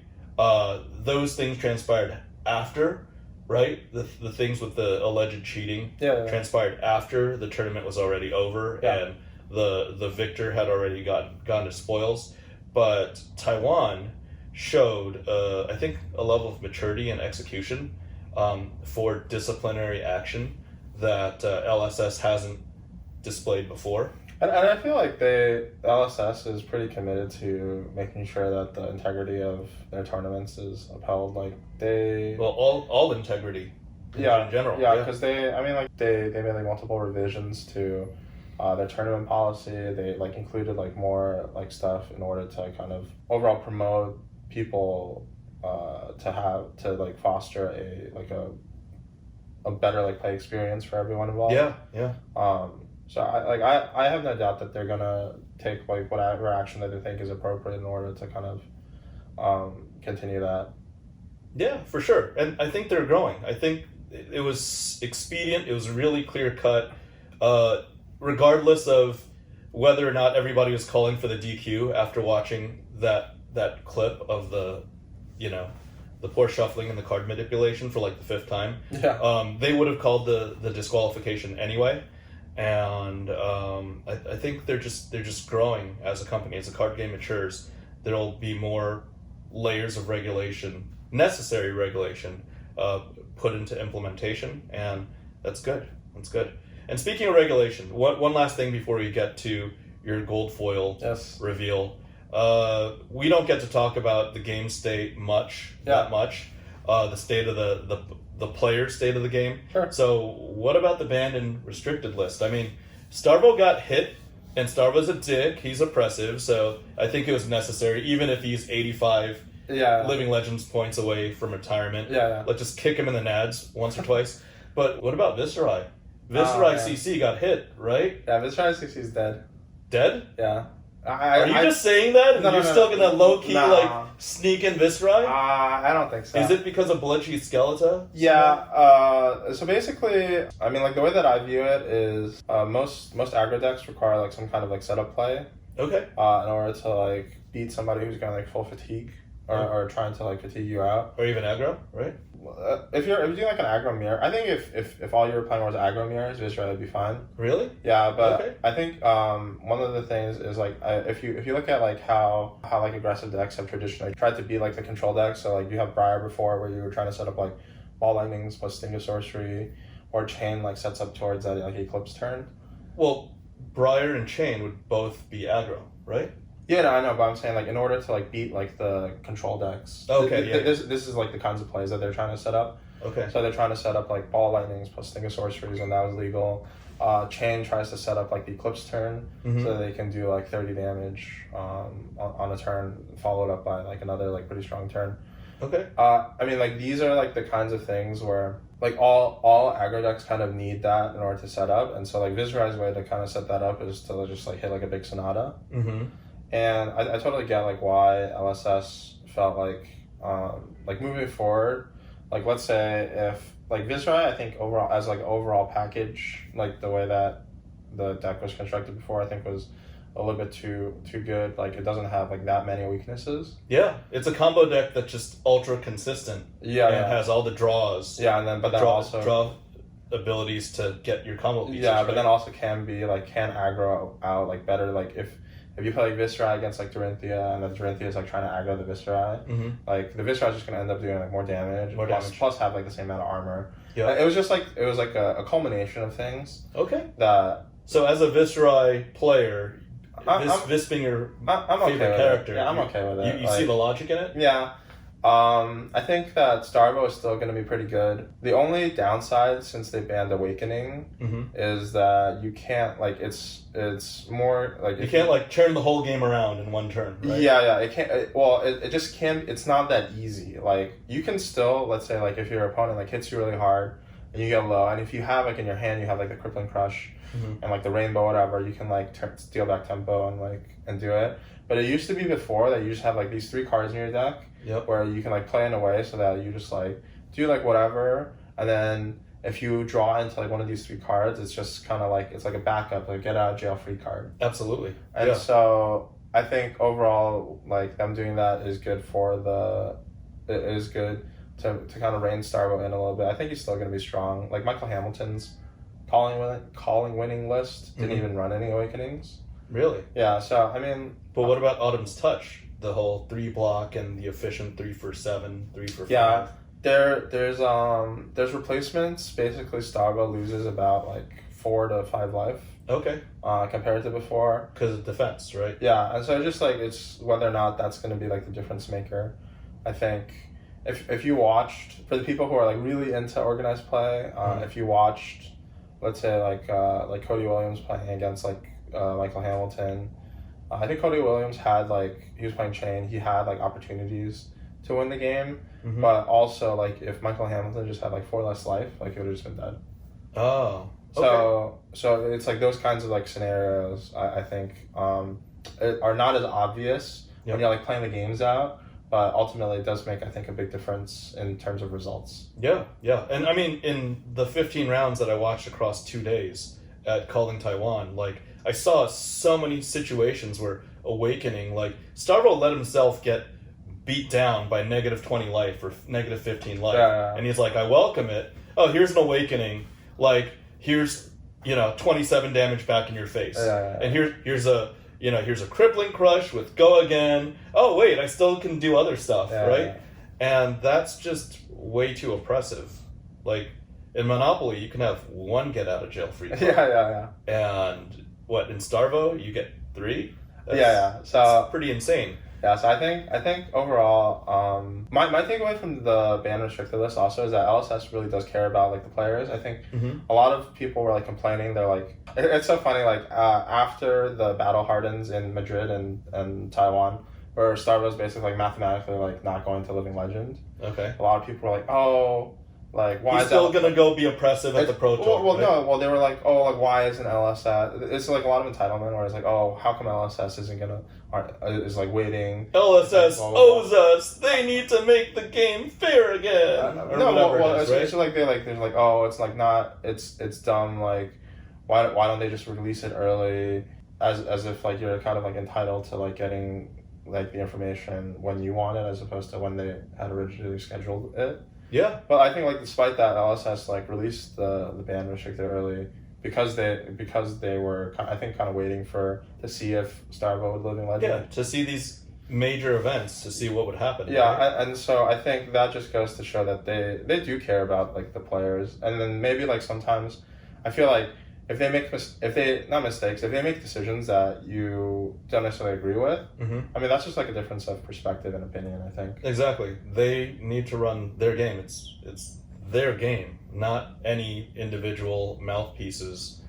Speaker 2: those things transpired after, right? The things with the alleged cheating transpired after the tournament was already over and the victor had already gone to spoils. But Taiwan showed, I think, a level of maturity and execution for disciplinary action that LSS hasn't displayed before.
Speaker 3: And I feel like LSS is pretty committed to making sure that the integrity of their tournaments is upheld. Like
Speaker 2: all integrity in general.
Speaker 3: Yeah, because they made like multiple revisions to their tournament policy. They included more stuff in order to kind of overall promote people to foster a better play experience for everyone involved. So I have no doubt that they're gonna take whatever action that they think is appropriate in order to kind of continue that.
Speaker 2: Yeah, for sure. And I think they're growing. I think it was expedient. It was really clear cut, regardless of whether or not everybody was calling for the DQ after watching that clip of the poor shuffling and the card manipulation for the fifth time. They would have called the disqualification anyway. And I think they're just growing as a company. As the card game matures, there'll be more layers of regulation, necessary regulation, put into implementation, and that's good. That's good. And speaking of regulation, one last thing before we get to your gold foil reveal. We don't get to talk about the game state that much. The state of the player state of the game.
Speaker 3: Sure.
Speaker 2: So what about the banned and restricted list? I mean, Starvo got hit And Starvo's a dick. He's oppressive, so I think it was necessary, even if he's 85 Living Legends points away from retirement. Let's just kick him in the nads once or twice. But what about Viserai? Viserai CC got hit, right?
Speaker 3: Yeah, Viserai CC is dead.
Speaker 2: Dead?
Speaker 3: Yeah.
Speaker 2: Are you just saying that? And you're still gonna low key like sneak in Viserai?
Speaker 3: I don't think so.
Speaker 2: Is it because of Bloodcheat Skeleton?
Speaker 3: Yeah. So basically, I mean, like the way that I view it is most aggro decks require like some kind of like setup play.
Speaker 2: Okay.
Speaker 3: In order to like beat somebody who's got like full fatigue or trying to like fatigue you out.
Speaker 2: Or even aggro, right?
Speaker 3: If you're doing like an aggro mirror, I think if all you were playing was aggro mirrors, Viserai would be fine.
Speaker 2: Really?
Speaker 3: Yeah, but I think one of the things is like if you look at like how like aggressive decks have traditionally tried to be like the control decks. So like you have Briar before where you were trying to set up like Ball Lightnings plus Sting of Sorcery, or Chain like sets up towards that like Eclipse turn.
Speaker 2: Well, Briar and Chain would both be aggro, right?
Speaker 3: Yeah, no, I know, but I'm saying like in order to like beat like the control decks.
Speaker 2: Okay.
Speaker 3: This is like the kinds of plays that they're trying to set up.
Speaker 2: Okay.
Speaker 3: So they're trying to set up like Ball Lightnings plus Sting of Sorceries, and that was legal. Chain tries to set up like the Eclipse turn, so they can do like 30 damage on a turn, followed up by like another like pretty strong turn.
Speaker 2: Okay.
Speaker 3: I mean, like these are like the kinds of things where like all aggro decks kind of need that in order to set up, and so like Viserai's way to kind of set that up is to just like hit like a big Sonata. And I totally get like why LSS felt like moving forward, like let's say if like Viserai, I think overall as like overall package, like the way that the deck was constructed before, I think was a little bit too good. Like it doesn't have like that many weaknesses.
Speaker 2: Yeah, it's a combo deck that's just ultra consistent.
Speaker 3: Yeah,
Speaker 2: and has all the draws.
Speaker 3: Yeah, and then but then also
Speaker 2: draw abilities to get your combo pieces.
Speaker 3: Yeah, but then also can aggro out like better. Like if you play like Viserai against like Dorinthia, and then Dorinthia is like trying to aggro the Viserai, like the Viserai is just gonna end up doing like more damage, plus have like the same amount of armor. Yeah, it was like a culmination of things.
Speaker 2: Okay.
Speaker 3: So
Speaker 2: as a Viserai player, this being your favorite character,
Speaker 3: yeah, I'm okay with it.
Speaker 2: You see the logic in it?
Speaker 3: Yeah. I think that Starvo is still going to be pretty good. The only downside, since they banned Awakening, is that you can't like it's more like
Speaker 2: you can't like turn the whole game around in one turn. Right?
Speaker 3: Yeah, it can't. It just can't. It's not that easy. Like you can still, let's say, like if your opponent like hits you really hard and you get low, and if you have like in your hand you have like the Crippling Crush and like the Rainbow, whatever, you can like steal back tempo and do it. But it used to be before that you just have like these 3 cards in your deck. Where you can like play in a way so that you just like do like whatever, and then if you draw into like one of these 3 cards, it's just kind of like it's like a backup, like get out of jail free card.
Speaker 2: Absolutely.
Speaker 3: And so I think overall like them doing that is good to kind of rein Starvo in a little bit. I think he's still going to be strong. Like Michael Hamilton's calling winning list didn't even run any Awakenings.
Speaker 2: Really?
Speaker 3: Yeah. So I mean,
Speaker 2: but what about Autumn's Touch? The whole 3 block and the efficient 3 for 7, 3 for 5.
Speaker 3: Yeah, there's replacements. Basically, Starvo loses about like 4 to 5 life.
Speaker 2: Okay.
Speaker 3: Compared to before.
Speaker 2: Because of defense, right?
Speaker 3: Yeah, and so just like it's whether or not that's going to be like the difference maker. I think if you watched, for the people who are like really into organized play, if you watched, let's say like Cody Williams playing against like Michael Hamilton. I think Cody Williams had he was playing Chain, he had like opportunities to win the game, but also like if Michael Hamilton just had like 4 less life, like it would have just been dead.
Speaker 2: Oh. Okay.
Speaker 3: So it's like those kinds of like scenarios I think are not as obvious when you're like playing the games out, but ultimately it does make I think a big difference in terms of results.
Speaker 2: Yeah. And I mean in the 15 rounds that I watched across 2 days at Calling Taiwan, like I saw so many situations where Awakening, like Starvo let himself get beat down by -20 life or -15 life, and he's like, I welcome it. Oh, here's an Awakening, like here's 27 damage back in your face, and here's a Crippling Crush with Go Again. Oh wait, I still can do other stuff, right? And that's just way too oppressive. Like in Monopoly, you can have 1 get out of jail free card. And what, in Starvo, you get 3?
Speaker 3: So
Speaker 2: that's pretty insane.
Speaker 3: Yeah, so I think overall, my takeaway from the ban restricted list also is that LSS really does care about like the players. I think a lot of people were like complaining. They're like, it's so funny. Like after the battle hardens in Madrid and Taiwan, where Star was basically like mathematically like not going to Living Legend.
Speaker 2: Okay.
Speaker 3: A lot of people were like, oh. Like why
Speaker 2: he's
Speaker 3: is
Speaker 2: still
Speaker 3: that...
Speaker 2: gonna go be oppressive at the Pro Tour?
Speaker 3: Well,
Speaker 2: right?
Speaker 3: no. Well, they were like, oh, like why isn't LSS? It's like a lot of entitlement, where it's like, oh, how come LSS isn't gonna is like waiting?
Speaker 2: LSS
Speaker 3: blah, blah, blah.
Speaker 2: owes us. They need to make the game fair again.
Speaker 3: It's like they're like, oh, it's like not, it's dumb. Like, why don't they just release it early, as if like you're kind of like entitled to like getting like the information when you want it, as opposed to when they had originally scheduled it.
Speaker 2: Yeah,
Speaker 3: but I think like despite that, LSS like released the ban restricted early because they were, I think, kind of waiting to see if Starvo would Living Legend.
Speaker 2: Yeah, to see these major events, to see what would happen.
Speaker 3: Yeah,
Speaker 2: right?
Speaker 3: and so I think that just goes to show that they do care about like the players, and then maybe like sometimes I feel like if they make if they make decisions that you don't necessarily agree with, I mean that's just like a difference of perspective and opinion, I think.
Speaker 2: Exactly. They need to run their game. It's their game, not any individual mouthpieces,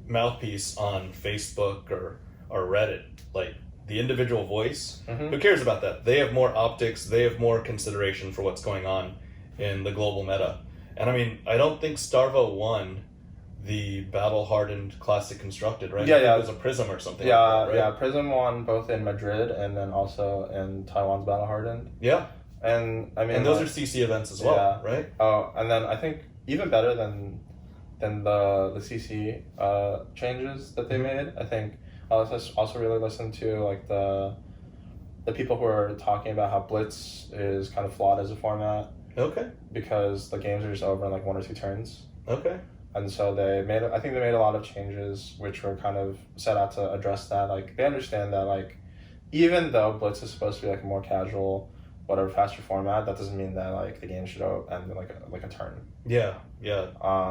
Speaker 2: mouthpiece on Facebook or Reddit. Like the individual voice, who cares about that? They have more optics, they have more consideration for what's going on in the global meta. And I mean, I don't think Starvo won the Battle Hardened Classic Constructed, right?
Speaker 3: Yeah.
Speaker 2: It was a Prism or something.
Speaker 3: Yeah,
Speaker 2: like that, right?
Speaker 3: Yeah. Prism won both in Madrid and then also in Taiwan's Battle Hardened.
Speaker 2: Yeah.
Speaker 3: And I mean,
Speaker 2: and those are CC events as well, right?
Speaker 3: Oh, and then I think even better than the CC changes that they made. I think LSS also really listened to like the people who are talking about how Blitz is kind of flawed as a format.
Speaker 2: Okay.
Speaker 3: Because the games are just over in like 1 or 2 turns.
Speaker 2: Okay.
Speaker 3: And so I think they made a lot of changes which were kind of set out to address that. Like they understand that like even though Blitz is supposed to be like a more casual, whatever, faster format, that doesn't mean that like the game should end in like a turn.
Speaker 2: Yeah.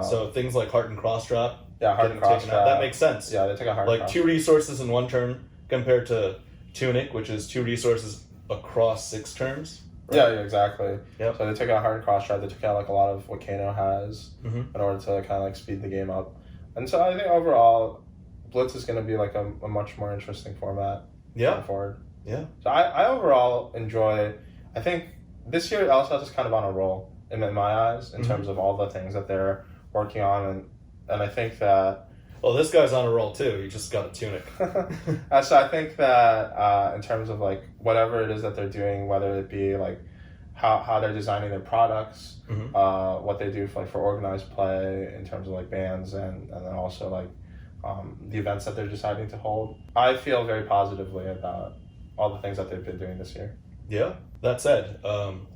Speaker 2: So things like Heart and Cross Trap.
Speaker 3: Yeah, Heart and Cross Trap.
Speaker 2: That makes sense.
Speaker 3: Yeah, they took a Heart.
Speaker 2: Like 2 resources in 1 turn compared to Tunic, which is 2 resources across 6 turns. Right?
Speaker 3: Yeah, exactly.
Speaker 2: Yep.
Speaker 3: So they took out Heart and Cross Trap. They took out like a lot of what Kano has in order to kind of like speed the game up. And so I think overall, Blitz is going to be like a much more interesting format going forward. Yeah. So I overall enjoy. I think this year LSS is kind of on a roll in my eyes in terms of all the things that they're working on, and I think that.
Speaker 2: Well, this guy's on a roll too. He just got a Tunic.
Speaker 3: So I think that in terms of like whatever it is that they're doing, whether it be like how they're designing their products, what they do for organized play in terms of like bans, and then also like the events that they're deciding to hold, I feel very positively about all the things that they've been doing this year.
Speaker 2: Yeah. That said,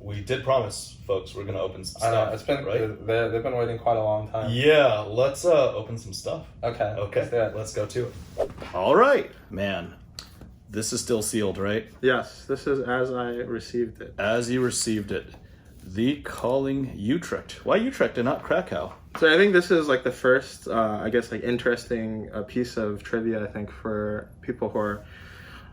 Speaker 2: we did promise folks we're going to open some stuff.
Speaker 3: I know, it's been right? They've been waiting quite a long time.
Speaker 2: Yeah, let's open some stuff.
Speaker 3: Okay.
Speaker 2: Let's go to it. All right, man. This is still sealed, right?
Speaker 3: Yes, this is as I received it.
Speaker 2: As you received it. The Calling Utrecht. Why Utrecht and not Krakow?
Speaker 3: So I think this is like the first, I guess, like interesting piece of trivia, I think, for people who are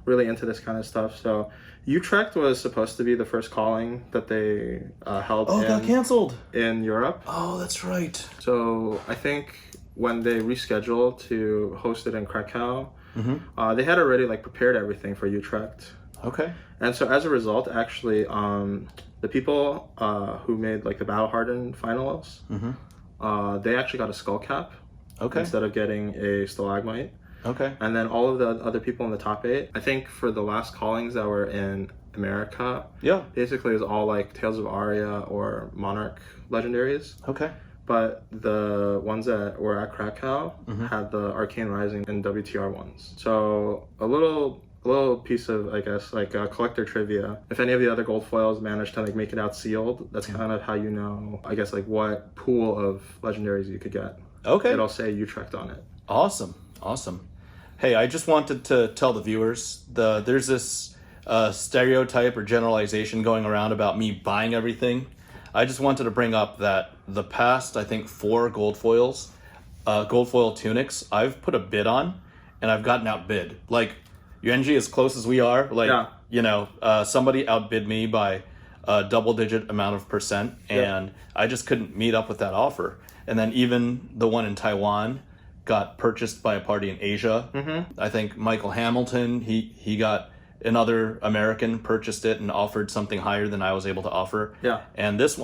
Speaker 3: really into this kind of stuff. So Utrecht was supposed to be the first calling that they held.
Speaker 2: Oh, got canceled
Speaker 3: in Europe.
Speaker 2: Oh, that's right.
Speaker 3: So I think when they rescheduled to host it in Krakow, they had already like prepared everything for Utrecht.
Speaker 2: Okay.
Speaker 3: And so as a result, actually, the people who made like the Battle Hardened finalists, they actually got a skull cap.
Speaker 2: Okay.
Speaker 3: Instead of getting a stalagmite.
Speaker 2: Okay.
Speaker 3: And then all of the other people in the top 8, I think for the last callings that were in America, basically it was all like Tales of Aria or Monarch legendaries.
Speaker 2: Okay.
Speaker 3: But the ones that were at Krakow had the Arcane Rising and WTR ones. So a little piece of, I guess, like collector trivia. If any of the other gold foils managed to like make it out sealed, that's kind of how you know, I guess, like what pool of legendaries you could get.
Speaker 2: Okay.
Speaker 3: It'll say Utrecht on it.
Speaker 2: Awesome. Hey, I just wanted to tell the viewers, there's this stereotype or generalization going around about me buying everything. I just wanted to bring up that the past, I think, 4 gold foil tunics, I've put a bid on, and I've gotten outbid. Like, Yuanji, as close as we are, like,
Speaker 3: Yeah.
Speaker 2: you know, somebody outbid me by a double-digit amount of percent, and I just couldn't meet up with that offer. And then even the one in Taiwan got purchased by a party in Asia. I think Michael Hamilton, he got another American, purchased it and offered something higher than I was able to offer.
Speaker 3: Yeah.
Speaker 2: And this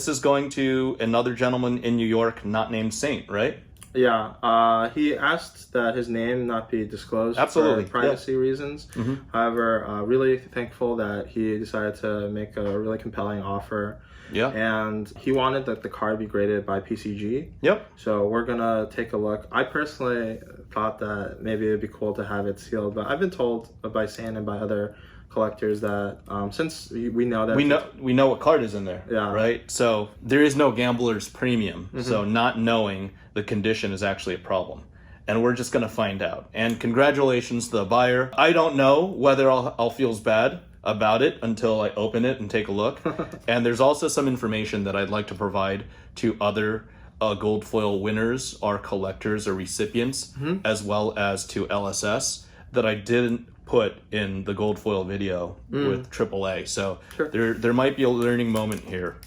Speaker 2: is going to another gentleman in New York, not named Saint, right?
Speaker 3: Yeah, he asked that his name not be disclosed
Speaker 2: Absolutely,
Speaker 3: for privacy reasons. However, really thankful that he decided to make a really compelling offer.
Speaker 2: Yeah.
Speaker 3: And he wanted that the card be graded by PCG.
Speaker 2: Yep.
Speaker 3: So we're gonna take a look. I personally thought that maybe it'd be cool to have it sealed, but I've been told by Sam and by other collectors that since we know that
Speaker 2: we know what card is in there,
Speaker 3: Yeah.
Speaker 2: right? So there is no gambler's premium. So not knowing the condition is actually a problem, and we're just gonna find out. And congratulations to the buyer. I don't know whether I'll feel bad about it until I open it and take a look. And there's also some information that I'd like to provide to other gold foil winners or collectors or recipients, as well as to LSS, that I didn't put in the gold foil video with AAA. So there might be a learning moment here.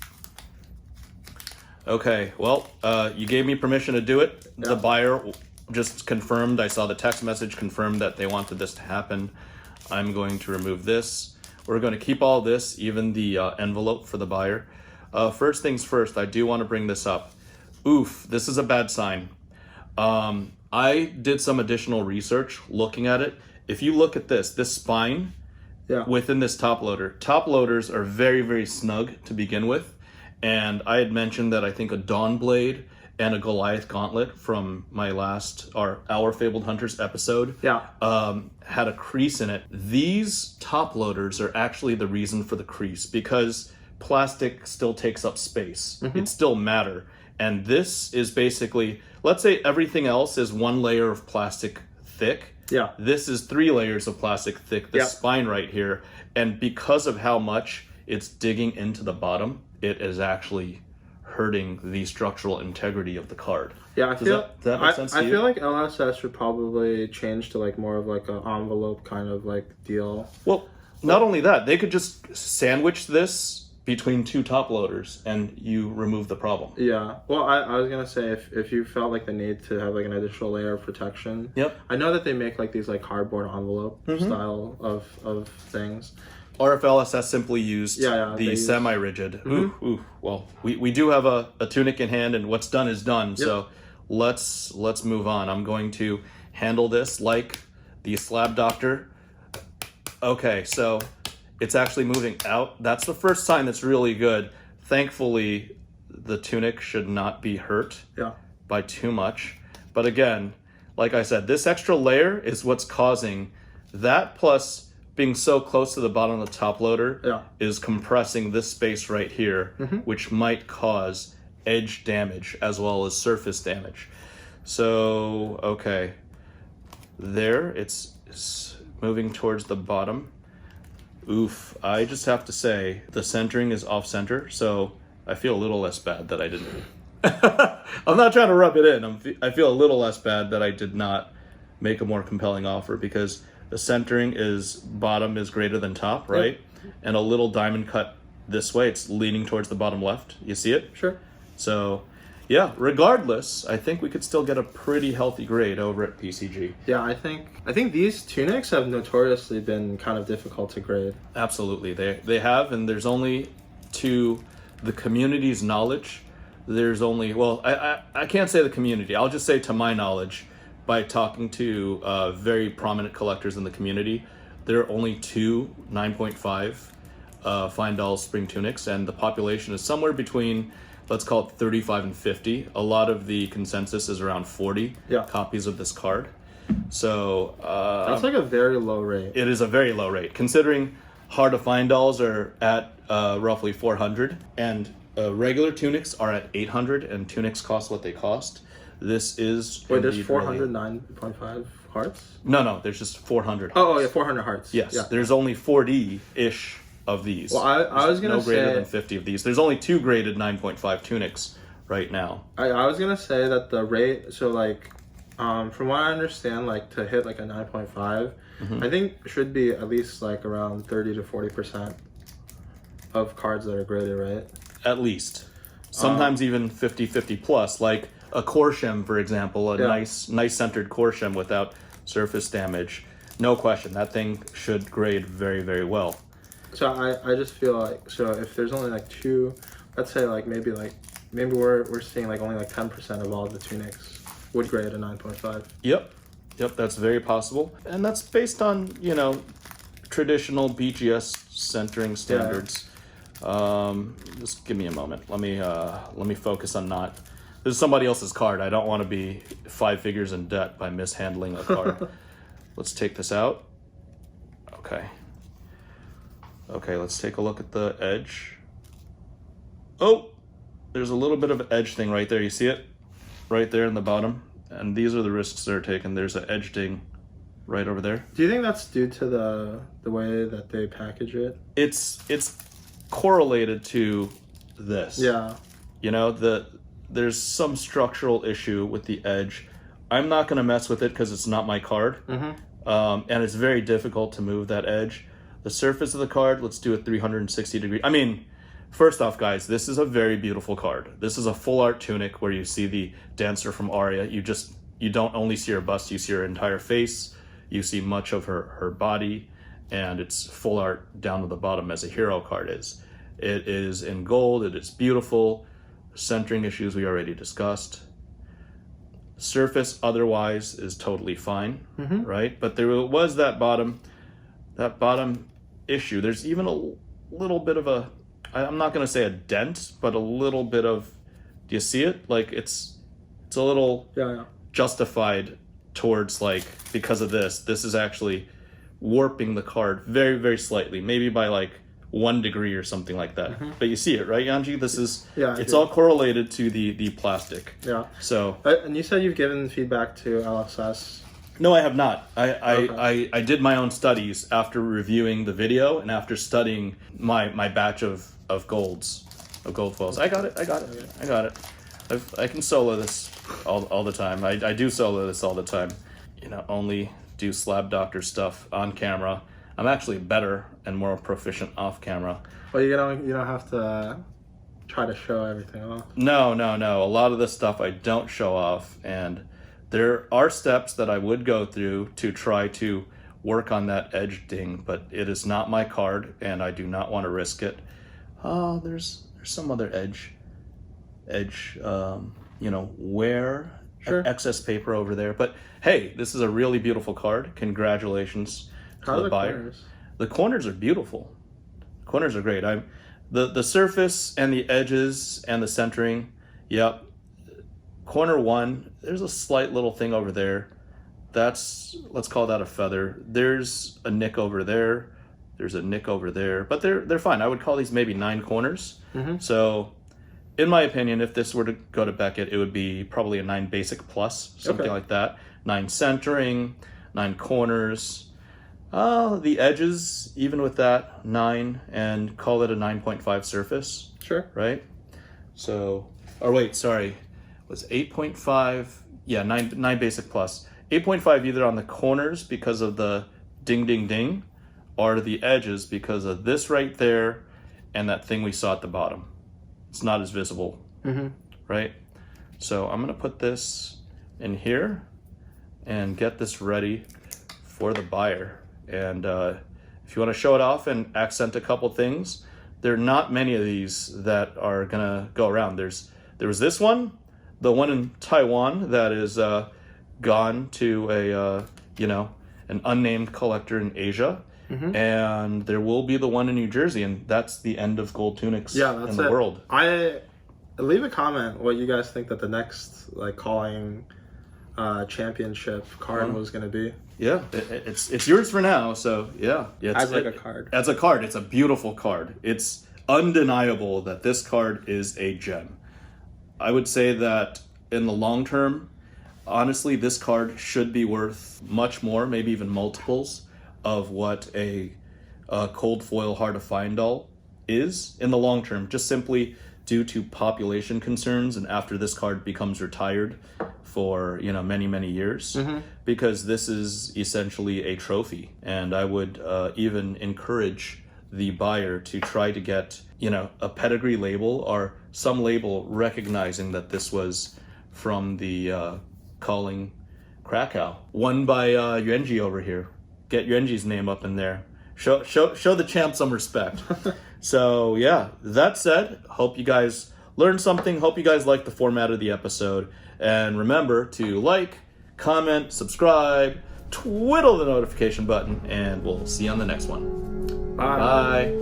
Speaker 2: Okay, well, you gave me permission to do it. The buyer just confirmed. I saw the text message confirmed that they wanted this to happen. I'm going to remove this. We're going to keep all this, even the envelope for the buyer. First things first, I do want to bring this up. Oof, this is a bad sign. I did some additional research looking at it. If you look at this spine within this top loader, top loaders are very, very snug to begin with. And I had mentioned that I think a Dawn Blade and a Goliath Gauntlet from my last, our FaBled Hunters episode, had a crease in it. These top loaders are actually the reason for the crease, because plastic still takes up space. It still matter. And this is basically, let's say everything else is one layer of plastic thick.
Speaker 3: Yeah.
Speaker 2: This is 3 layers of plastic thick, the spine right here. And because of how much it's digging into the bottom, it is actually hurting the structural integrity of the card.
Speaker 3: Yeah,
Speaker 2: Does that make sense to
Speaker 3: I
Speaker 2: you?
Speaker 3: feel like LSS should probably change to like more of like an envelope kind of like deal.
Speaker 2: Well, not only that, they could just sandwich this between 2 top loaders and you remove the problem.
Speaker 3: Yeah. Well, I was gonna say if you felt like the need to have like an additional layer of protection.
Speaker 2: Yep.
Speaker 3: I know that they make like these like cardboard envelope style of things.
Speaker 2: RFLSS simply used the
Speaker 3: use-
Speaker 2: semi-rigid. Well, we do have a tunic in hand, and what's done is done. So let's move on. I'm going to handle this like the slab doctor. Okay, so it's actually moving out. That's the first sign that's really good. Thankfully, the tunic should not be hurt by too much. But again, like I said, this extra layer is what's causing that, plus being so close to the bottom of the top loader is compressing this space right here, which might cause edge damage as well as surface damage. So, okay. There, it's moving towards the bottom. Oof, I just have to say, the centering is off center, so I feel a little less bad that I didn't. I'm not trying to rub it in. I feel a little less bad that I did not make a more compelling offer, because the centering is bottom is greater than top, right? And a little diamond cut this way, it's leaning towards the bottom left. You see it?
Speaker 3: Sure.
Speaker 2: So, yeah, regardless, I think we could still get a pretty healthy grade over at PCG.
Speaker 3: Yeah, I think these tunics have notoriously been kind of difficult to grade.
Speaker 2: Absolutely, they have, and there's only, to the community's knowledge, there's only, well, I can't say the community, I'll just say to my knowledge, by talking to very prominent collectors in the community, there are only 2 9.5 fine doll spring tunics, and the population is somewhere between, let's call it 35 and 50. A lot of the consensus is around 40 copies of this card. So
Speaker 3: that's like a very low rate.
Speaker 2: It is a very low rate, considering hard to find dolls are at roughly 400, and regular tunics are at 800, and tunics cost what they cost. This is...
Speaker 3: Wait, there's 409.5 hearts?
Speaker 2: No, there's just 400 hearts.
Speaker 3: Oh, yeah, 400 hearts.
Speaker 2: Yes, there's only 40-ish of these.
Speaker 3: Well, I was going to say...
Speaker 2: No greater than 50 of these. There's only 2 graded 9.5 tunics right now.
Speaker 3: I was going to say that the rate... So, like, from what I understand, like, to hit, like, a 9.5, I think should be at least like around 30 to 40% of cards that are graded, right?
Speaker 2: At least. Sometimes even 50-50 plus, like a Korsham, for example, a nice centered Korsham without surface damage. No question, that thing should grade very, very well.
Speaker 3: So I just feel like, so if there's only like two, let's say like maybe we're seeing like only like 10% of all the tunics would grade a 9.5.
Speaker 2: Yep, that's very possible. And that's based on, you know, traditional BGS centering standards. Just give me a moment. Let me focus on not. This is somebody else's card. I don't want to be 5 figures in debt by mishandling a card. Let's take this out. Okay, let's take a look at the edge. Oh, there's a little bit of an edge thing right there. You see it? Right there in the bottom. And these are the risks that are taken. There's an edge ding right over there.
Speaker 3: Do you think that's due to the way that they package it?
Speaker 2: It's correlated to this.
Speaker 3: Yeah.
Speaker 2: You know, there's some structural issue with the edge. I'm not going to mess with it because it's not my card. And it's very difficult to move that edge. The surface of the card, let's do it 360 degrees. I mean, first off, guys, this is a very beautiful card. This is a full art tunic where you see the dancer from Aria. You don't only see her bust, you see her entire face. You see much of her body, and it's full art down to the bottom as a hero card is. It is in gold, it is beautiful. Centering issues we already discussed. Surface otherwise is totally fine, right? But there was that bottom issue. There's even a little bit of a, I'm not going to say a dent, but a little bit of, do you see it? Like it's a little justified towards like, because of this is actually warping the card very, very slightly, maybe by like 1 degree or something like that. But you see it, right, Yuanji? This is, it's all correlated to the plastic.
Speaker 3: Yeah.
Speaker 2: So.
Speaker 3: And you said you've given feedback to LSS.
Speaker 2: No, I have not. I did my own studies after reviewing the video and after studying my batch of gold foils. I got it. I can solo this all the time. I do solo this all the time. You know, only do Slab Doctor stuff on camera. I'm actually better and more proficient off camera.
Speaker 3: Well, you don't have to try to show everything off.
Speaker 2: No. A lot of this stuff I don't show off, and there are steps that I would go through to try to work on that edge ding, but it is not my card, and I do not want to risk it. Oh, there's some other edge, wear, excess paper over there. But hey, this is a really beautiful card. Congratulations to the buyer.
Speaker 3: Corners?
Speaker 2: The corners are beautiful. The corners are great. The surface and the edges and the centering. Yep. Corner 1, there's a slight little thing over there. Let's call that a feather. There's a nick over there. There's a nick over there, but they're fine. I would call these maybe 9 corners. So, in my opinion, if this were to go to Beckett, it would be probably a 9 basic plus, something like that. 9 centering, 9 corners. The edges, even with that, 9, and call it a 9.5 surface.
Speaker 3: Sure.
Speaker 2: Right? So, or wait, sorry. Was 8.5, 9 basic plus. 8.5 either on the corners because of the ding ding ding, or the edges because of this right there and that thing we saw at the bottom. It's not as visible, right? So I'm gonna put this in here and get this ready for the buyer. And if you wanna show it off and accent a couple things, there are not many of these that are gonna go around. There was this one, the one in Taiwan that is gone to an unnamed collector in Asia, and there will be the one in New Jersey, and that's the end of gold tunics in the world.
Speaker 3: Leave a comment what you guys think that the next Calling championship card was going to be.
Speaker 2: Yeah, it's yours for now. So
Speaker 3: as a card.
Speaker 2: As a card, it's a beautiful card. It's undeniable that this card is a gem. I would say that in the long term, honestly, this card should be worth much more, maybe even multiples of what a cold foil hard to find doll is in the long term, just simply due to population concerns. And after this card becomes retired, for many years, because this is essentially a trophy, and I would even encourage the buyer to try to get a pedigree label or some label recognizing that this was from the Calling Krakow, won by Yuanji over here. Get Yuanji's name up in there. Show the champ some respect. So yeah, that said, hope you guys learned something. Hope you guys liked the format of the episode. And remember to like, comment, subscribe, twiddle the notification button, and we'll see you on the next one.
Speaker 3: Bye.
Speaker 2: Bye.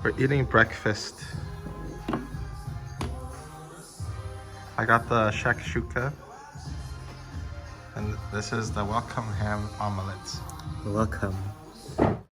Speaker 3: We're eating breakfast. I got the shakshuka, and this is the welcome ham omelette.
Speaker 2: Welcome.